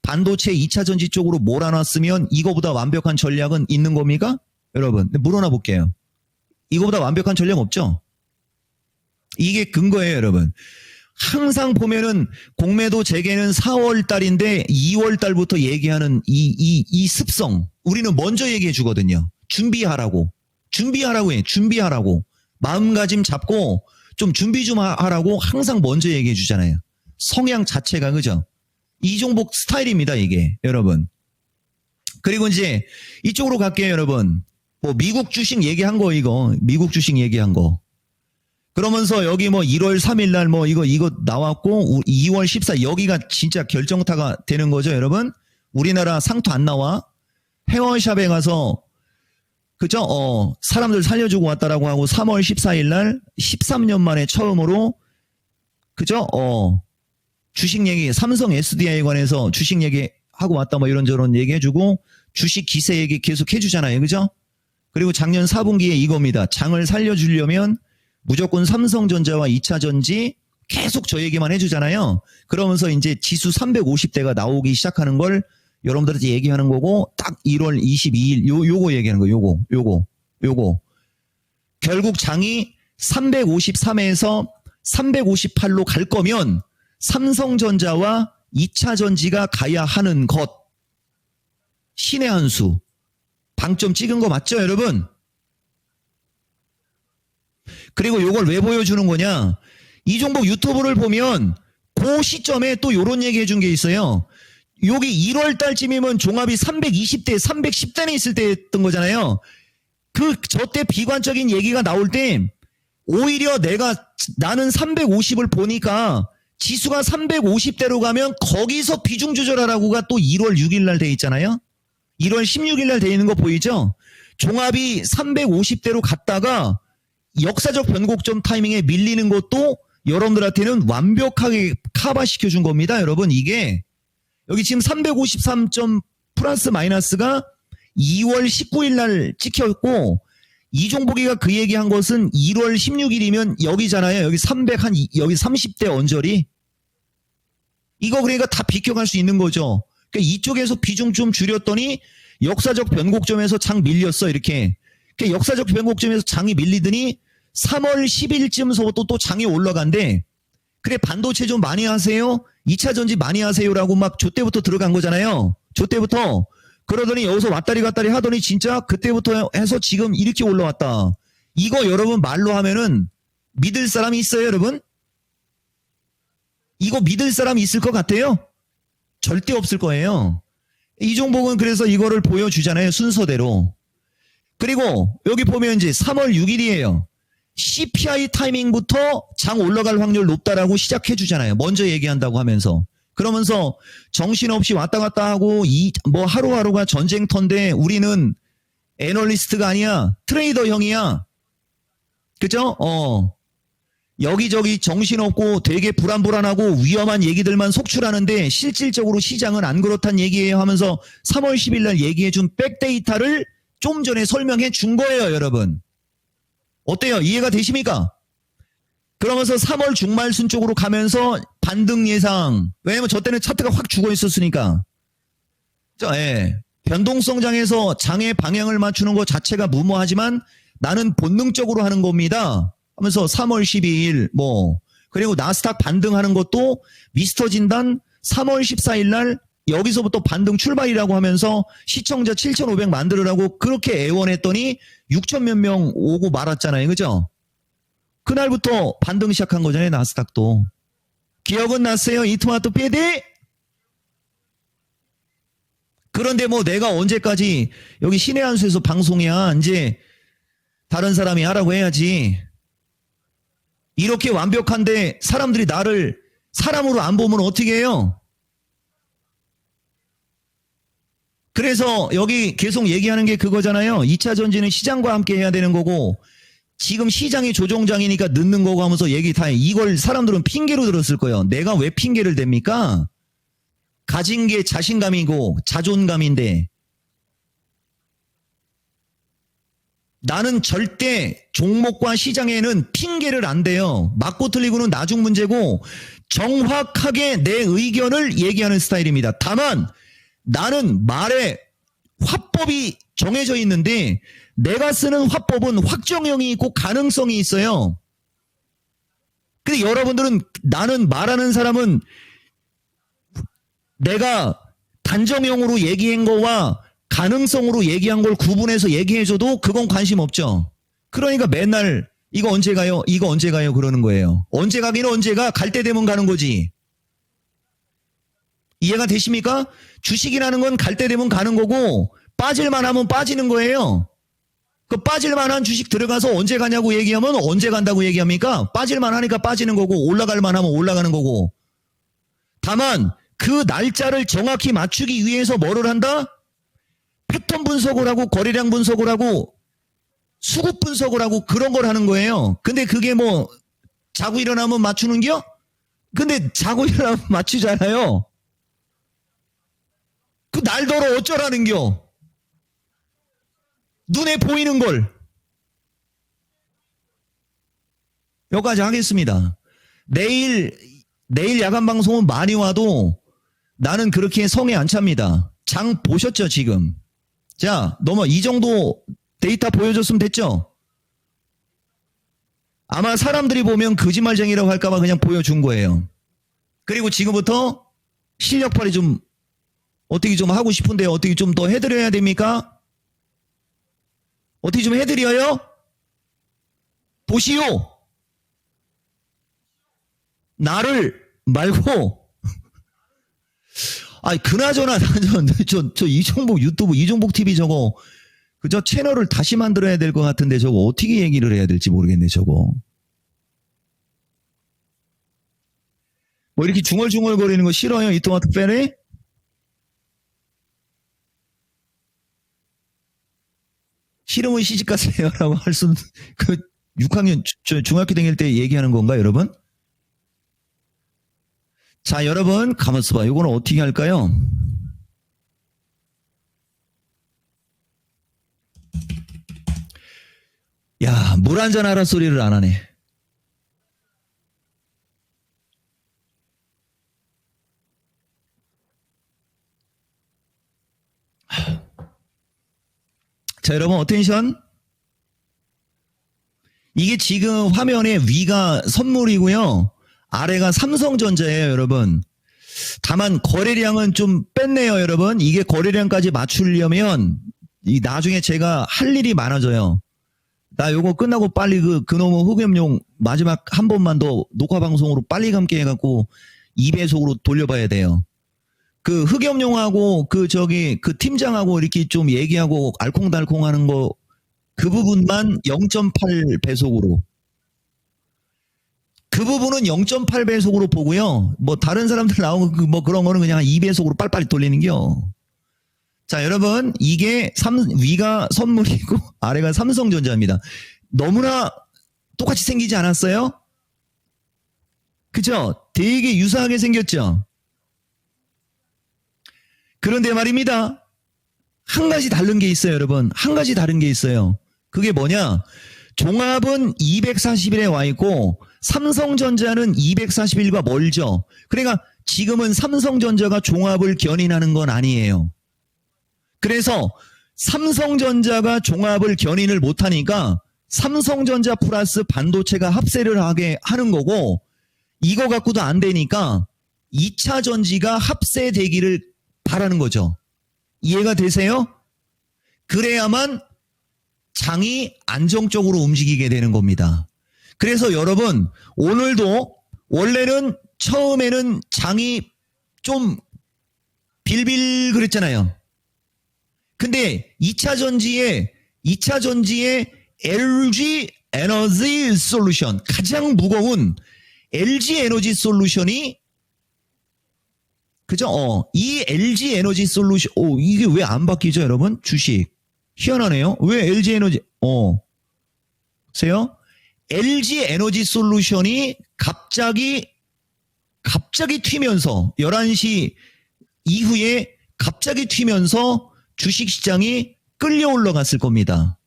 반도체 2차 전지 쪽으로 몰아놨으면 이거보다 완벽한 전략은 있는 겁니까? 여러분 물어나 볼게요. 이거보다 완벽한 전략 없죠? 이게 근거예요, 여러분. 항상 보면은 공매도 재개는 4월 달인데 2월 달부터 얘기하는 이 습성. 우리는 먼저 얘기해 주거든요. 준비하라고 해. 준비하라고. 마음가짐 잡고 좀 준비 좀 하라고 항상 먼저 얘기해 주잖아요. 성향 자체가 그죠? 이종복 스타일입니다, 이게. 여러분. 그리고 이제 이쪽으로 갈게요, 여러분. 뭐 미국 주식 얘기한 거 이거. 미국 주식 얘기한 거. 그러면서 여기 뭐 1월 3일 날 뭐 이거 나왔고 2월 14일 여기가 진짜 결정타가 되는 거죠, 여러분. 우리나라 상투 안 나와. 회원샵에 가서 그죠? 사람들 살려주고 왔다라고 하고 3월 14일 날 13년 만에 처음으로 그죠? 주식 얘기 삼성 SDI에 관해서 주식 얘기 하고 왔다 뭐 이런저런 얘기해주고 주식 기세 얘기 계속 해주잖아요, 그죠? 그리고 작년 4분기에 이겁니다. 장을 살려주려면 무조건 삼성전자와 2차 전지 계속 저 얘기만 해주잖아요. 그러면서 이제 지수 350대가 나오기 시작하는 걸 여러분들한테 얘기하는 거고 딱 1월 22일 요거 얘기하는 거예요. 요거. 결국 장이 353에서 358로 갈 거면 삼성전자와 2차 전지가 가야 하는 것. 신의 한 수. 방점 찍은 거 맞죠, 여러분? 그리고 요걸 왜 보여주는 거냐? 이종복 유튜브를 보면 그 시점에 또 요런 얘기 해준 게 있어요. 여기 1월 달쯤이면 종합이 320대, 310대에 있을 때였던 거잖아요. 저때 비관적인 얘기가 나올 때 오히려 나는 350을 보니까 지수가 350대로 가면 거기서 비중 조절하라고가 또 1월 6일 날 돼 있잖아요. 1월 16일 날 돼 있는 거 보이죠? 종합이 350대로 갔다가 역사적 변곡점 타이밍에 밀리는 것도 여러분들한테는 완벽하게 커버시켜 준 겁니다. 여러분 이게 여기 지금 353점 플러스 마이너스가 2월 19일 날 찍혔고 이종복이가 그 얘기한 것은 1월 16일이면 여기잖아요. 여기 300 여기 30대 언저리 이거 그러니까 다 비켜갈 수 있는 거죠. 그러니까 이쪽에서 비중 좀 줄였더니 역사적 변곡점에서 장 밀렸어 이렇게. 그러니까 역사적 변곡점에서 장이 밀리더니 3월 10일쯤서부터 또 장이 올라간대. 그래 반도체 좀 많이 하세요. 2차 전지 많이 하세요라고 막 저때부터 들어간 거잖아요. 저때부터. 그러더니 여기서 왔다리 갔다리 하더니 진짜 그때부터 해서 지금 이렇게 올라왔다. 이거 여러분 말로 하면은 믿을 사람이 있어요, 여러분? 이거 믿을 사람이 있을 것 같아요? 절대 없을 거예요. 이종복은 그래서 이거를 보여주잖아요, 순서대로. 그리고 여기 보면 이제 3월 6일이에요. CPI 타이밍부터 장 올라갈 확률 높다라고 시작해 주잖아요. 먼저 얘기한다고 하면서. 그러면서 정신없이 왔다 갔다 하고 뭐 하루하루가 전쟁터인데 우리는 애널리스트가 아니야. 트레이더형이야. 그죠? 여기저기 정신없고 되게 불안하고 위험한 얘기들만 속출하는데 실질적으로 시장은 안 그렇단 얘기예요 하면서 3월 10일 날 얘기해 준 백데이터를 좀 전에 설명해 준 거예요, 여러분. 어때요? 이해가 되십니까? 그러면서 3월 중말순 쪽으로 가면서 반등 예상. 왜냐면 저 때는 차트가 확 죽어 있었으니까. 예. 변동성장에서 장의 방향을 맞추는 것 자체가 무모하지만 나는 본능적으로 하는 겁니다. 하면서 3월 12일 그리고 나스닥 반등하는 것도 미스터 진단 3월 14일 날 여기서부터 반등 출발이라고 하면서 시청자 7,500 만들으라고 그렇게 애원했더니 6천 몇 명 오고 말았잖아요. 그죠? 그날부터 반등 시작한 거잖아요. 나스닥도. 기억은 났어요? 이토마토 PD? 그런데 뭐 내가 언제까지 여기 신의 한수에서 방송이야. 이제 다른 사람이 하라고 해야지. 이렇게 완벽한데 사람들이 나를 사람으로 안 보면 어떻게 해요? 그래서 여기 계속 얘기하는 게 그거잖아요. 2차 전지는 시장과 함께 해야 되는 거고 지금 시장이 조종장이니까 늦는 거고 하면서 얘기 다 해. 이걸 사람들은 핑계로 들었을 거예요. 내가 왜 핑계를 댑니까? 가진 게 자신감이고 자존감인데 나는 절대 종목과 시장에는 핑계를 안 대요. 맞고 틀리고는 나중 문제고 정확하게 내 의견을 얘기하는 스타일입니다. 다만 나는 말에 화법이 정해져 있는데 내가 쓰는 화법은 확정형이 있고 가능성이 있어요. 근데 여러분들은 나는 말하는 사람은 내가 단정형으로 얘기한 거와 가능성으로 얘기한 걸 구분해서 얘기해줘도 그건 관심 없죠. 그러니까 맨날 이거 언제 가요? 이거 언제 가요? 그러는 거예요. 언제 가기는 언제가 갈 때 되면 가는 거지. 이해가 되십니까? 주식이라는 건 갈 때 되면 가는 거고 빠질만 하면 빠지는 거예요. 그 빠질만한 주식 들어가서 언제 가냐고 얘기하면 언제 간다고 얘기합니까? 빠질만 하니까 빠지는 거고 올라갈만 하면 올라가는 거고. 다만 그 날짜를 정확히 맞추기 위해서 뭐를 한다? 패턴 분석을 하고 거래량 분석을 하고 수급 분석을 하고 그런 걸 하는 거예요. 근데 그게 뭐 자고 일어나면 맞추는겨? 근데 자고 일어나면 맞추잖아요. 그 날더러 어쩌라는겨? 눈에 보이는 걸. 여기까지 하겠습니다. 내일 야간 방송은 많이 와도 나는 그렇게 성에 안 찹니다. 장 보셨죠 지금? 자, 이 정도 데이터 보여줬으면 됐죠? 아마 사람들이 보면 거짓말쟁이라고 할까봐 그냥 보여준 거예요. 그리고 지금부터 실력 발휘 좀 어떻게 좀 하고 싶은데 어떻게 좀 더 해드려야 됩니까? 어떻게 좀 해드려요? 보시오. 나를 말고 아니 그나저나 저 이종복 유튜브 이종복 TV 저거 그저 채널을 다시 만들어야 될 것 같은데 저거 어떻게 얘기를 해야 될지 모르겠네 저거. 뭐 이렇게 중얼중얼 거리는 거 싫어요 이 토마토 팬이? 싫으면 시집가세요 라고 할 수는 그 6학년 중학교 다닐 때 얘기하는 건가 여러분? 자 여러분 가만있어 봐. 이거는 어떻게 할까요? 야, 물 한잔 하라 소리를 안 하네. 자 여러분 어텐션. 이게 지금 화면에 위가 선물이고요. 아래가 삼성전자예요 여러분. 다만 거래량은 좀 뺐네요 여러분. 이게 거래량까지 맞추려면 나중에 제가 할 일이 많아져요. 나 요거 끝나고 빨리 그놈의 흑염룡 마지막 한 번만 더 녹화 방송으로 빨리 감게 해갖고 2배속으로 돌려봐야 돼요. 그 흑염룡하고 그 팀장하고 이렇게 좀 얘기하고 알콩달콩 하는 거 그 부분만 0.8배속으로. 그 부분은 0.8배속으로 보고요. 뭐 다른 사람들 나오고 뭐 그런 거는 그냥 2배속으로 빨리빨리 돌리는겨. 자 여러분 이게 위가 선물이고 아래가 삼성전자입니다. 너무나 똑같이 생기지 않았어요? 그죠? 되게 유사하게 생겼죠? 그런데 말입니다. 한 가지 다른 게 있어요 여러분. 한 가지 다른 게 있어요. 그게 뭐냐? 종합은 240일에 와 있고 삼성전자는 241과 멀죠. 그러니까 지금은 삼성전자가 종합을 견인하는 건 아니에요. 그래서 삼성전자가 종합을 견인을 못하니까 삼성전자 플러스 반도체가 합세를 하게 하는 거고 이거 갖고도 안 되니까 2차 전지가 합세되기를 바라는 거죠. 이해가 되세요? 그래야만 장이 안정적으로 움직이게 되는 겁니다. 그래서 여러분 오늘도 원래는 처음에는 장이 좀 빌빌 그랬잖아요. 근데 2차 전지에 LG 에너지 솔루션, 가장 무거운 LG 에너지 솔루션이, 그죠? 이 LG 에너지 솔루션, 이게 왜 안 바뀌죠, 여러분? 주식. 희한하네요. 왜 LG 에너지, 보세요. LG 에너지 솔루션이 갑자기 튀면서 11시 이후에 갑자기 튀면서 주식시장이 끌려 올라갔을 겁니다.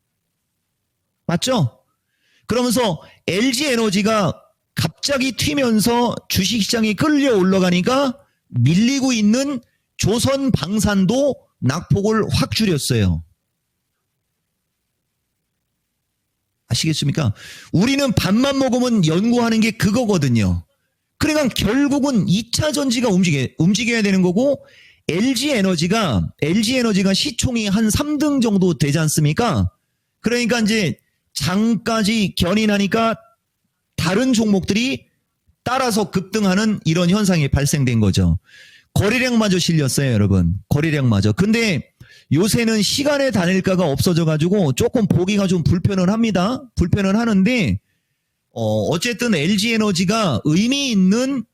맞죠? 그러면서 LG 에너지가 갑자기 튀면서 주식시장이 끌려 올라가니까 밀리고 있는 조선 방산도 낙폭을 확 줄였어요. 아시겠습니까? 우리는 밥만 먹으면 연구하는 게 그거거든요. 그러니까 결국은 2차 전지가 움직여야 되는 거고, LG 에너지가 시총이 한 3등 정도 되지 않습니까? 그러니까 이제 장까지 견인하니까 다른 종목들이 따라서 급등하는 이런 현상이 발생된 거죠. 거래량마저 실렸어요, 여러분. 거래량마저. 근데 요새는 시간의 단일가가 없어져가지고 조금 보기가 좀 불편은 합니다. 불편은 하는데, 어쨌든 LG에너지가 의미 있는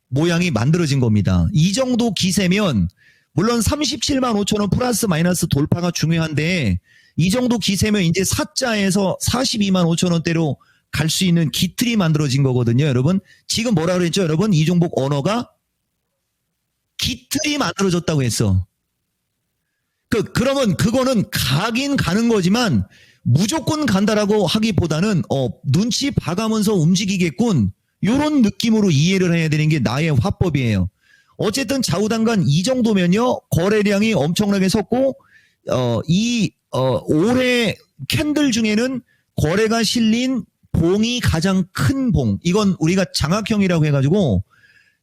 모양이 만들어진 겁니다. 이 정도 기세면, 물론 37만 5천 원 플러스 마이너스 돌파가 중요한데, 이 정도 기세면 이제 4자에서 42만 5천 원대로 갈 수 있는 기틀이 만들어진 거거든요, 여러분. 지금 뭐라 그랬죠, 여러분? 이종복 언어가 기틀이 만들어졌다고 했어. 그러면 그거는 가긴 가는 거지만 무조건 간다라고 하기보다는 눈치 봐가면서 움직이겠군, 요런 느낌으로 이해를 해야 되는 게 나의 화법이에요. 어쨌든 좌우단간 이 정도면요, 거래량이 엄청나게 섰고, 올해 캔들 중에는 거래가 실린 봉이 가장 큰 봉, 이건 우리가 장악형이라고 해가지고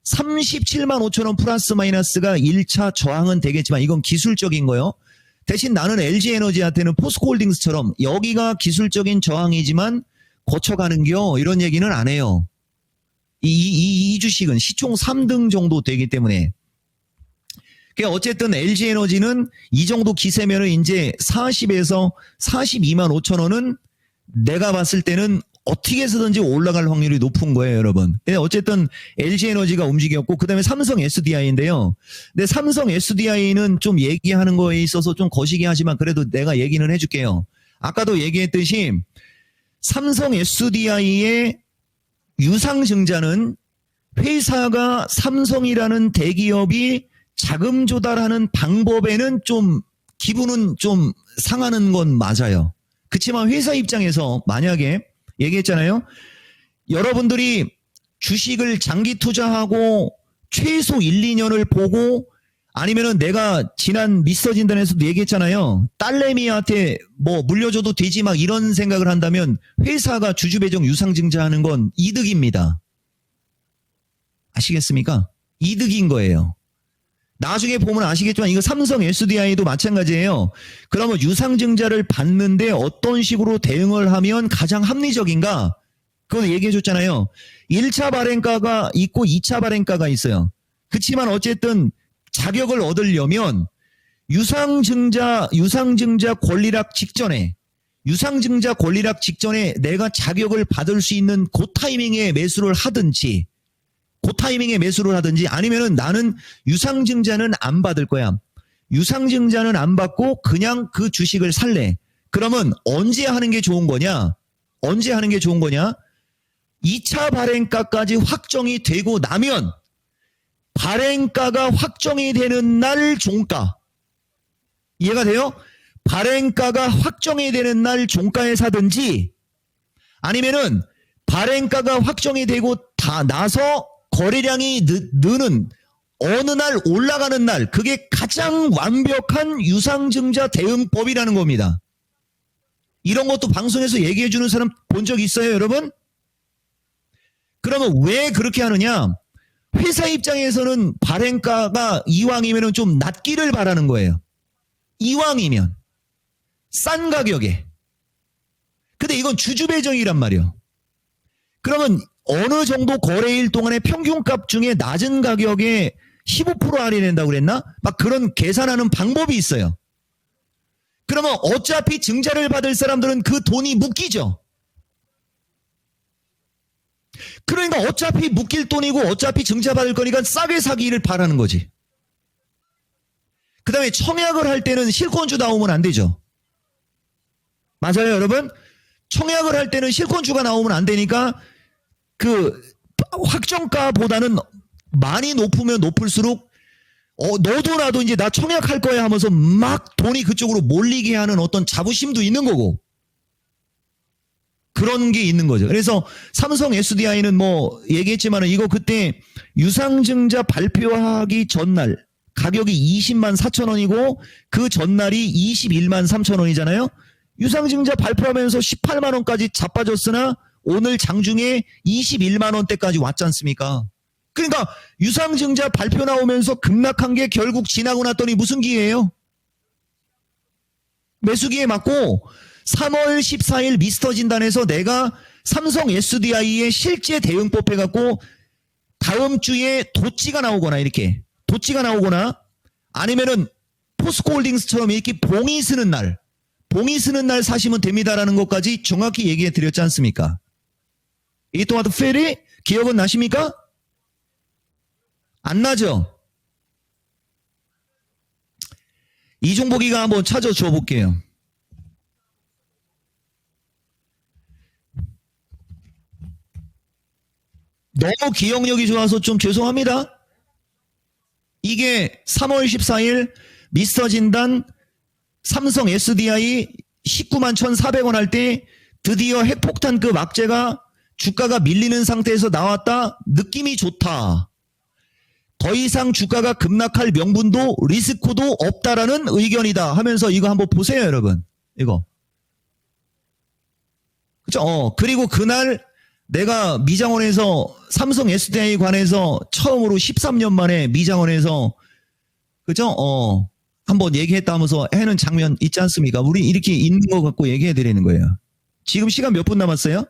37만 5천 원 플러스 마이너스가 1차 저항은 되겠지만 이건 기술적인 거요. 대신 나는 LG에너지한테는 포스코홀딩스처럼 여기가 기술적인 저항이지만 거쳐가는겨, 이런 얘기는 안 해요. 이 주식은 시총 3등 정도 되기 때문에. 그러니까 어쨌든 LG에너지는 이 정도 기세면은 이제 40에서 42만 5천 원은 내가 봤을 때는 어떻게 해서든지 올라갈 확률이 높은 거예요, 여러분. 어쨌든 LG에너지가 움직였고, 그 다음에 삼성 SDI인데요. 근데 삼성 SDI는 좀 얘기하는 거에 있어서 좀 거시기 하지만 그래도 내가 얘기는 해줄게요. 아까도 얘기했듯이 삼성 SDI의 유상증자는 회사가 삼성이라는 대기업이 자금 조달하는 방법에는 좀 기분은 좀 상하는 건 맞아요. 그렇지만 회사 입장에서 만약에 얘기했잖아요. 여러분들이 주식을 장기 투자하고 최소 1, 2년을 보고, 아니면은 내가 지난 미스터 진단에서도 얘기했잖아요. 딸내미한테 뭐 물려줘도 되지 막 이런 생각을 한다면 회사가 주주배정 유상증자하는 건 이득입니다. 아시겠습니까? 이득인 거예요. 나중에 보면 아시겠지만 이거 삼성 SDI도 마찬가지예요. 그러면 유상증자를 받는데 어떤 식으로 대응을 하면 가장 합리적인가? 그거 얘기해 줬잖아요. 1차 발행가가 있고 2차 발행가가 있어요. 그렇지만 어쨌든 자격을 얻으려면 유상증자 권리락 직전에 내가 자격을 받을 수 있는 그 타이밍에 매수를 하든지 아니면은 나는 유상증자는 안 받을 거야. 유상증자는 안 받고 그냥 그 주식을 살래. 그러면 언제 하는 게 좋은 거냐? 2차 발행가까지 확정이 되고 나면 발행가가 확정이 되는 날 종가. 이해가 돼요? 발행가가 확정이 되는 날 종가에 사든지, 아니면은 발행가가 확정이 되고 다 나서 거래량이 느는 어느 날 올라가는 날, 그게 가장 완벽한 유상증자 대응법이라는 겁니다. 이런 것도 방송에서 얘기해 주는 사람 본 적 있어요, 여러분? 그러면 왜 그렇게 하느냐? 회사 입장에서는 발행가가 이왕이면 좀 낮기를 바라는 거예요. 이왕이면 싼 가격에. 근데 이건 주주배정이란 말이에요. 그러면 어느 정도 거래일 동안의 평균값 중에 낮은 가격에 15% 할인한다고 그랬나? 막 그런 계산하는 방법이 있어요. 그러면 어차피 증자를 받을 사람들은 그 돈이 묶이죠. 그러니까 어차피 묶일 돈이고 어차피 증자 받을 거니까 싸게 사기를 바라는 거지. 그 다음에 청약을 할 때는 실권주 나오면 안 되죠. 맞아요, 여러분? 청약을 할 때는 실권주가 나오면 안 되니까 그 확정가보다는 많이 높으면 높을수록 너도 나도 이제 나 청약할 거야 하면서 막 돈이 그쪽으로 몰리게 하는 어떤 자부심도 있는 거고 그런 게 있는 거죠. 그래서 삼성 SDI는 뭐 얘기했지만은 이거 그때 유상증자 발표하기 전날 가격이 20만 4천 원이고 그 전날이 21만 3천 원이잖아요. 유상증자 발표하면서 18만 원까지 자빠졌으나 오늘 장중에 21만 원대까지 왔지 않습니까? 그러니까 유상증자 발표 나오면서 급락한 게 결국 지나고 났더니 무슨 기회예요? 매수기에 맞고 3월 14일 미스터 진단에서 내가 삼성 SDI의 실제 대응법 해갖고 다음 주에 도찌가 나오거나 이렇게 도찌가 나오거나 아니면은 포스코홀딩스처럼 이렇게 봉이 쓰는 날 사시면 됩니다라는 것까지 정확히 얘기해 드렸지 않습니까? 이 토마토 페리 기억은 나십니까? 안 나죠? 이종복이가 한번 찾아줘 볼게요. 너무 기억력이 좋아서 좀 죄송합니다. 이게 3월 14일 미스터 진단 삼성 SDI 19만 1,400원 할 때 드디어 핵폭탄급 악재가 주가가 밀리는 상태에서 나왔다. 느낌이 좋다. 더 이상 주가가 급락할 명분도 리스크도 없다라는 의견이다 하면서 이거 한번 보세요, 여러분. 이거. 그죠? 그리고 그날 내가 미장원에서 삼성 SDI 관해서 처음으로 13년 만에 미장원에서 그죠? 한번 얘기했다 하면서 해는 장면 있지 않습니까? 우리 이렇게 있는 거 갖고 얘기해 드리는 거예요. 지금 시간 몇 분 남았어요?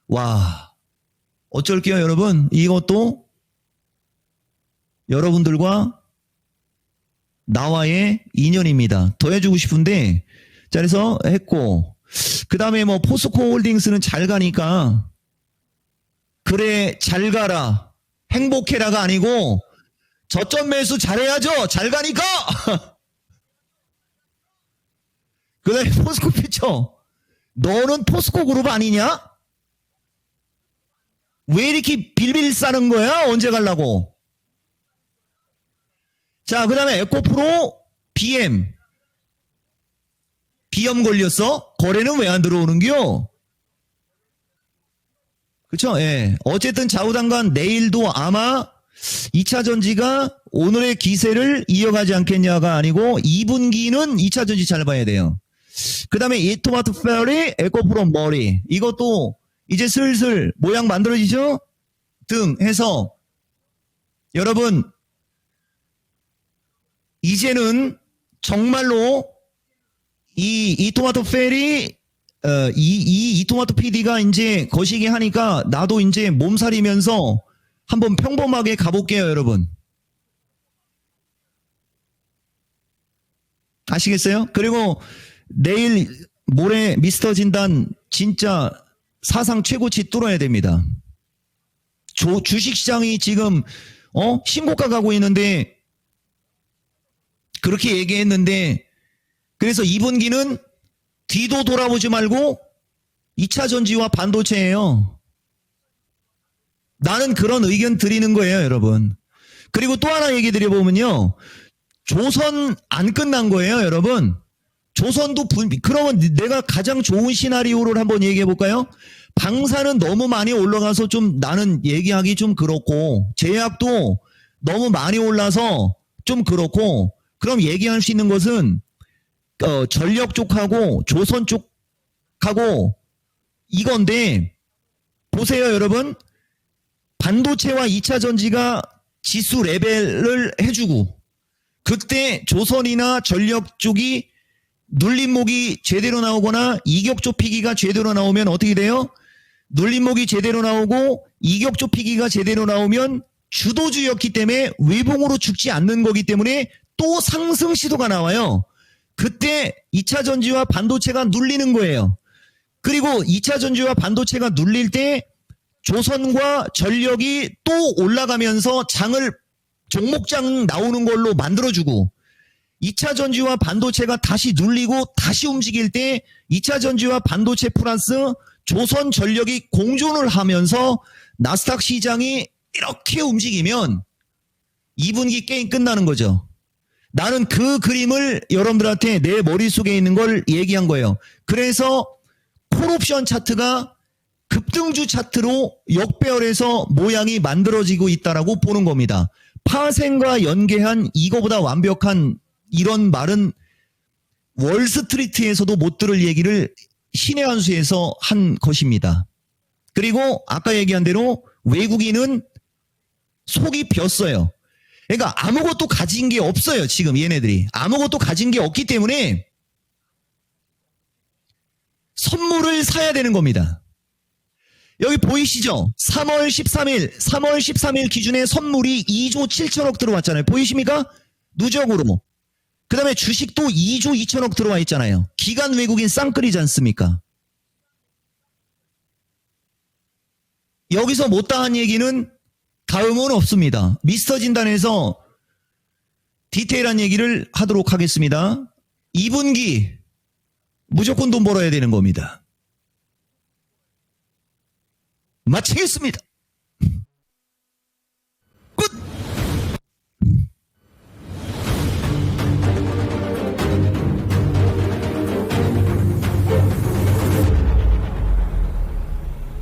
와, 어쩔게요, 여러분. 이것도 여러분들과 나와의 인연입니다. 더 해주고 싶은데, 자, 그래서 했고, 그 다음에 뭐 포스코 홀딩스는 잘 가니까, 그래, 잘 가라, 행복해라가 아니고, 저점 매수 잘해야죠. 잘 가니까. 그 다음에 포스코 피처. 너는 포스코 그룹 아니냐? 왜 이렇게 빌빌 싸는 거야? 언제 가려고? 자, 그 다음에 에코프로 BM. 비염 걸렸어? 거래는 왜 안 들어오는겨? 그쵸? 예. 어쨌든 좌우당간 내일도 아마 2차 전지가 오늘의 기세를 이어가지 않겠냐가 아니고 2분기는 2차 전지 잘 봐야 돼요. 그 다음에 이 토마토 페리, 에코프로 머리. 이것도 이제 슬슬 모양 만들어지죠? 등 해서 여러분 이제는 정말로 이 토마토 페리 이 토마토 PD가 이제 거시기 하니까 나도 이제 몸살이면서 한번 평범하게 가볼게요, 여러분. 아시겠어요? 그리고 내일 모레 미스터 진단 진짜 사상 최고치 뚫어야 됩니다. 주식시장이 지금 신고가 가고 있는데 그렇게 얘기했는데 그래서 2분기는 뒤도 돌아보지 말고 2차 전지와 반도체예요. 나는 그런 의견 드리는 거예요, 여러분. 그리고 또 하나 얘기 드려보면요. 조선 안 끝난 거예요, 여러분. 조선도 그러면 내가 가장 좋은 시나리오를 한번 얘기해 볼까요? 방사는 너무 많이 올라가서 좀 나는 얘기하기 좀 그렇고 제약도 너무 많이 올라서 좀 그렇고 그럼 얘기할 수 있는 것은 전력 쪽하고 조선 쪽하고 이건데 보세요, 여러분. 반도체와 2차 전지가 지수 레벨을 해주고 그때 조선이나 전력 쪽이 눌림목이 제대로 나오거나 이격 좁히기가 제대로 나오면 어떻게 돼요? 눌림목이 제대로 나오고 이격 좁히기가 제대로 나오면 주도주였기 때문에 외봉으로 죽지 않는 거기 때문에 또 상승 시도가 나와요. 그때 2차 전지와 반도체가 눌리는 거예요. 그리고 2차 전지와 반도체가 눌릴 때 조선과 전력이 또 올라가면서 장을 종목장 나오는 걸로 만들어주고 2차 전지와 반도체가 다시 눌리고 다시 움직일 때 2차 전지와 반도체 플러스 조선 전력이 공존을 하면서 나스닥 시장이 이렇게 움직이면 2분기 게임 끝나는 거죠. 나는 그 그림을 여러분들한테 내 머릿속에 있는 걸 얘기한 거예요. 그래서 콜옵션 차트가 급등주 차트로 역배열해서 모양이 만들어지고 있다라고 보는 겁니다. 파생과 연계한 이거보다 완벽한 이런 말은 월스트리트에서도 못 들을 얘기를 신의 한 수에서 한 것입니다. 그리고 아까 얘기한 대로 외국인은 속이 비었어요. 그러니까 아무것도 가진 게 없어요. 지금 얘네들이. 아무것도 가진 게 없기 때문에 선물을 사야 되는 겁니다. 여기 보이시죠? 3월 13일 기준에 선물이 2조 7천억 들어왔잖아요. 보이십니까? 누적으로. 그 다음에 주식도 2조 2천억 들어와 있잖아요. 기관 외국인 쌍끌이지 않습니까? 여기서 못다한 얘기는 다음은 없습니다. 미스터 진단에서 디테일한 얘기를 하도록 하겠습니다. 2분기 무조건 돈 벌어야 되는 겁니다. 마치겠습니다.